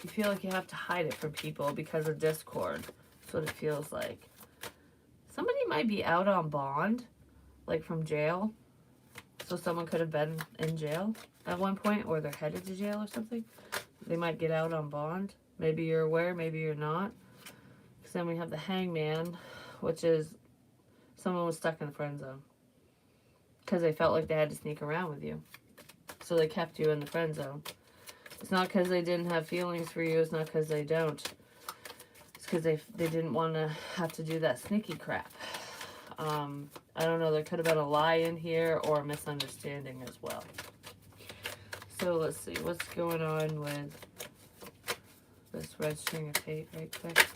you feel like you have to hide it from people because of discord. That's what it feels like. Somebody might be out on bond, like from jail. So someone could have been in jail at one point, or they're headed to jail or something. They might get out on bond. Maybe you're aware, maybe you're not. Because then we have the Hangman, which is someone was stuck in the friend zone. Because they felt like they had to sneak around with you. So they kept you in the friend zone. It's not because they didn't have feelings for you. It's not because they don't. It's because they didn't want to have to do that sneaky crap. I don't know. There could have been a lie in here or a misunderstanding as well. So let's see. What's going on with this red string of fate right quick.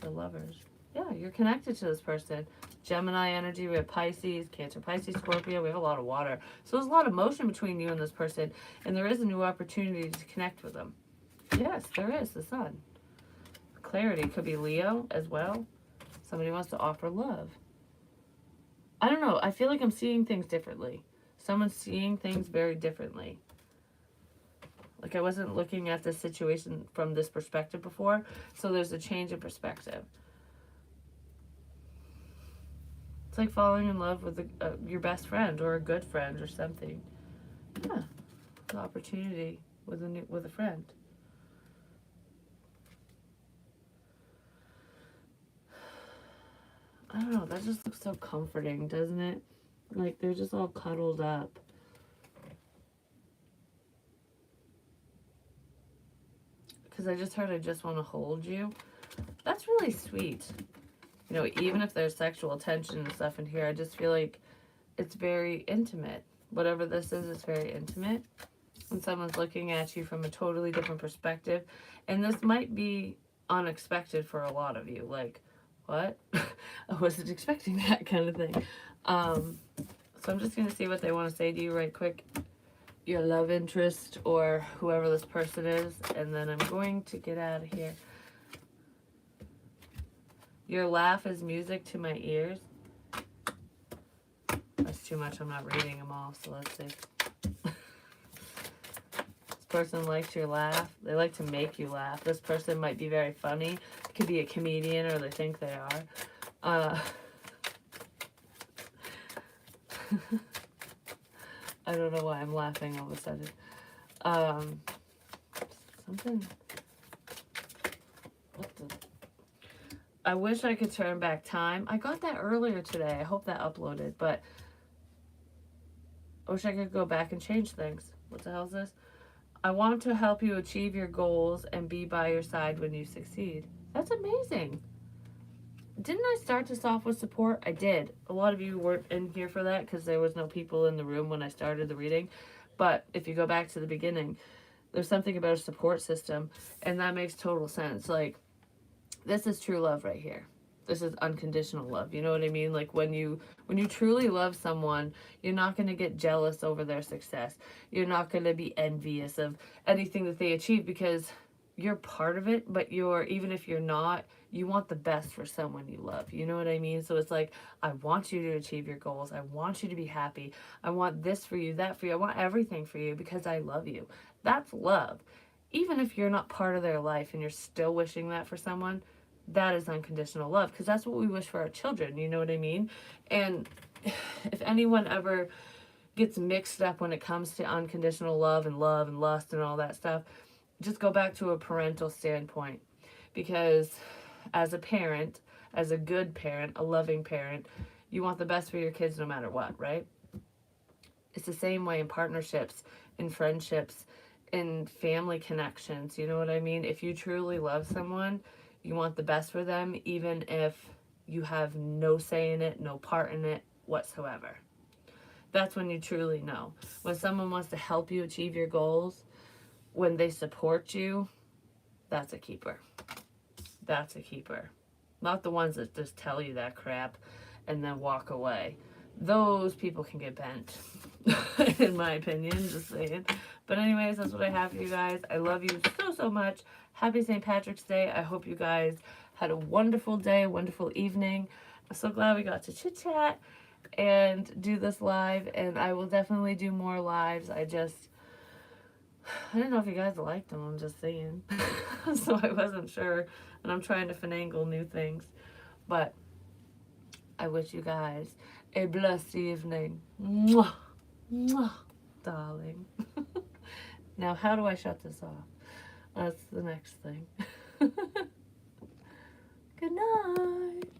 The Lovers. Yeah, you're connected to this person. Gemini energy, we have Pisces, Cancer, Pisces, Scorpio. We have a lot of water. So there's a lot of motion between you and this person, and there is a new opportunity to connect with them. Yes, there is, the Sun. Clarity could be Leo as well. Somebody wants to offer love. I don't know. I feel like I'm seeing things differently. Someone's seeing things very differently. Like I wasn't looking at this situation from this perspective before, so there's a change in perspective. It's like falling in love with your best friend or a good friend or something. Yeah, the opportunity with a friend. I don't know. That just looks so comforting, doesn't it? Like they're just all cuddled up. Because I just heard I just want to hold you. That's really sweet. You know, even if there's sexual tension and stuff in here, I just feel like it's very intimate. Whatever this is, it's very intimate. And someone's looking at you from a totally different perspective. And this might be unexpected for a lot of you. Like, what? I wasn't expecting that kind of thing. So I'm just going to see what they want to say to you right quick. Your love interest or whoever this person is. And then I'm going to get out of here. Your laugh is music to my ears. That's too much. I'm not reading them all, so let's see. This person likes your laugh. They like to make you laugh. This person might be very funny. It could be a comedian or they think they are. I don't know why I'm laughing all of a sudden. Something. What the... I wish I could turn back time. I got that earlier today. I hope that uploaded, but I wish I could go back and change things. What the hell is this? I want to help you achieve your goals and be by your side when you succeed. That's amazing. Didn't I start this off with support? I did. A lot of you weren't in here for that because there was no people in the room when I started the reading. But if you go back to the beginning, there's something about a support system, and that makes total sense. Like, this is true love right here. This is unconditional love. You know what I mean? Like when you truly love someone, you're not going to get jealous over their success. You're not going to be envious of anything that they achieve because you're part of it, but even if you're not, you want the best for someone you love. You know what I mean? So it's like, I want you to achieve your goals. I want you to be happy. I want this for you, that for you. I want everything for you because I love you. That's love. Even if you're not part of their life and you're still wishing that for someone, that is unconditional love because that's what we wish for our children. You know what I mean? And if anyone ever gets mixed up when it comes to unconditional love and lust and all that stuff, just go back to a parental standpoint, because as a parent, as a good parent, a loving parent, you want the best for your kids no matter what, right? It's the same way in partnerships, in friendships, in family connections. You know what I mean? If you truly love someone, you want the best for them, even if you have no say in it, no part in it whatsoever. That's when you truly know. When someone wants to help you achieve your goals, when they support you, that's a keeper. That's a keeper. Not the ones that just tell you that crap and then walk away. Those people can get bent, in my opinion, just saying. But anyways, that's what I have for you guys. I love you so, so much. Happy St. Patrick's Day. I hope you guys had a wonderful day, a wonderful evening. I'm so glad we got to chit-chat and do this live, and I will definitely do more lives. I didn't know if you guys liked them, I'm just saying. So I wasn't sure, and I'm trying to finagle new things. But I wish you guys a blessed evening. Mwah! Mwah! Darling. Now, how do I shut this off? That's the next thing. Good night.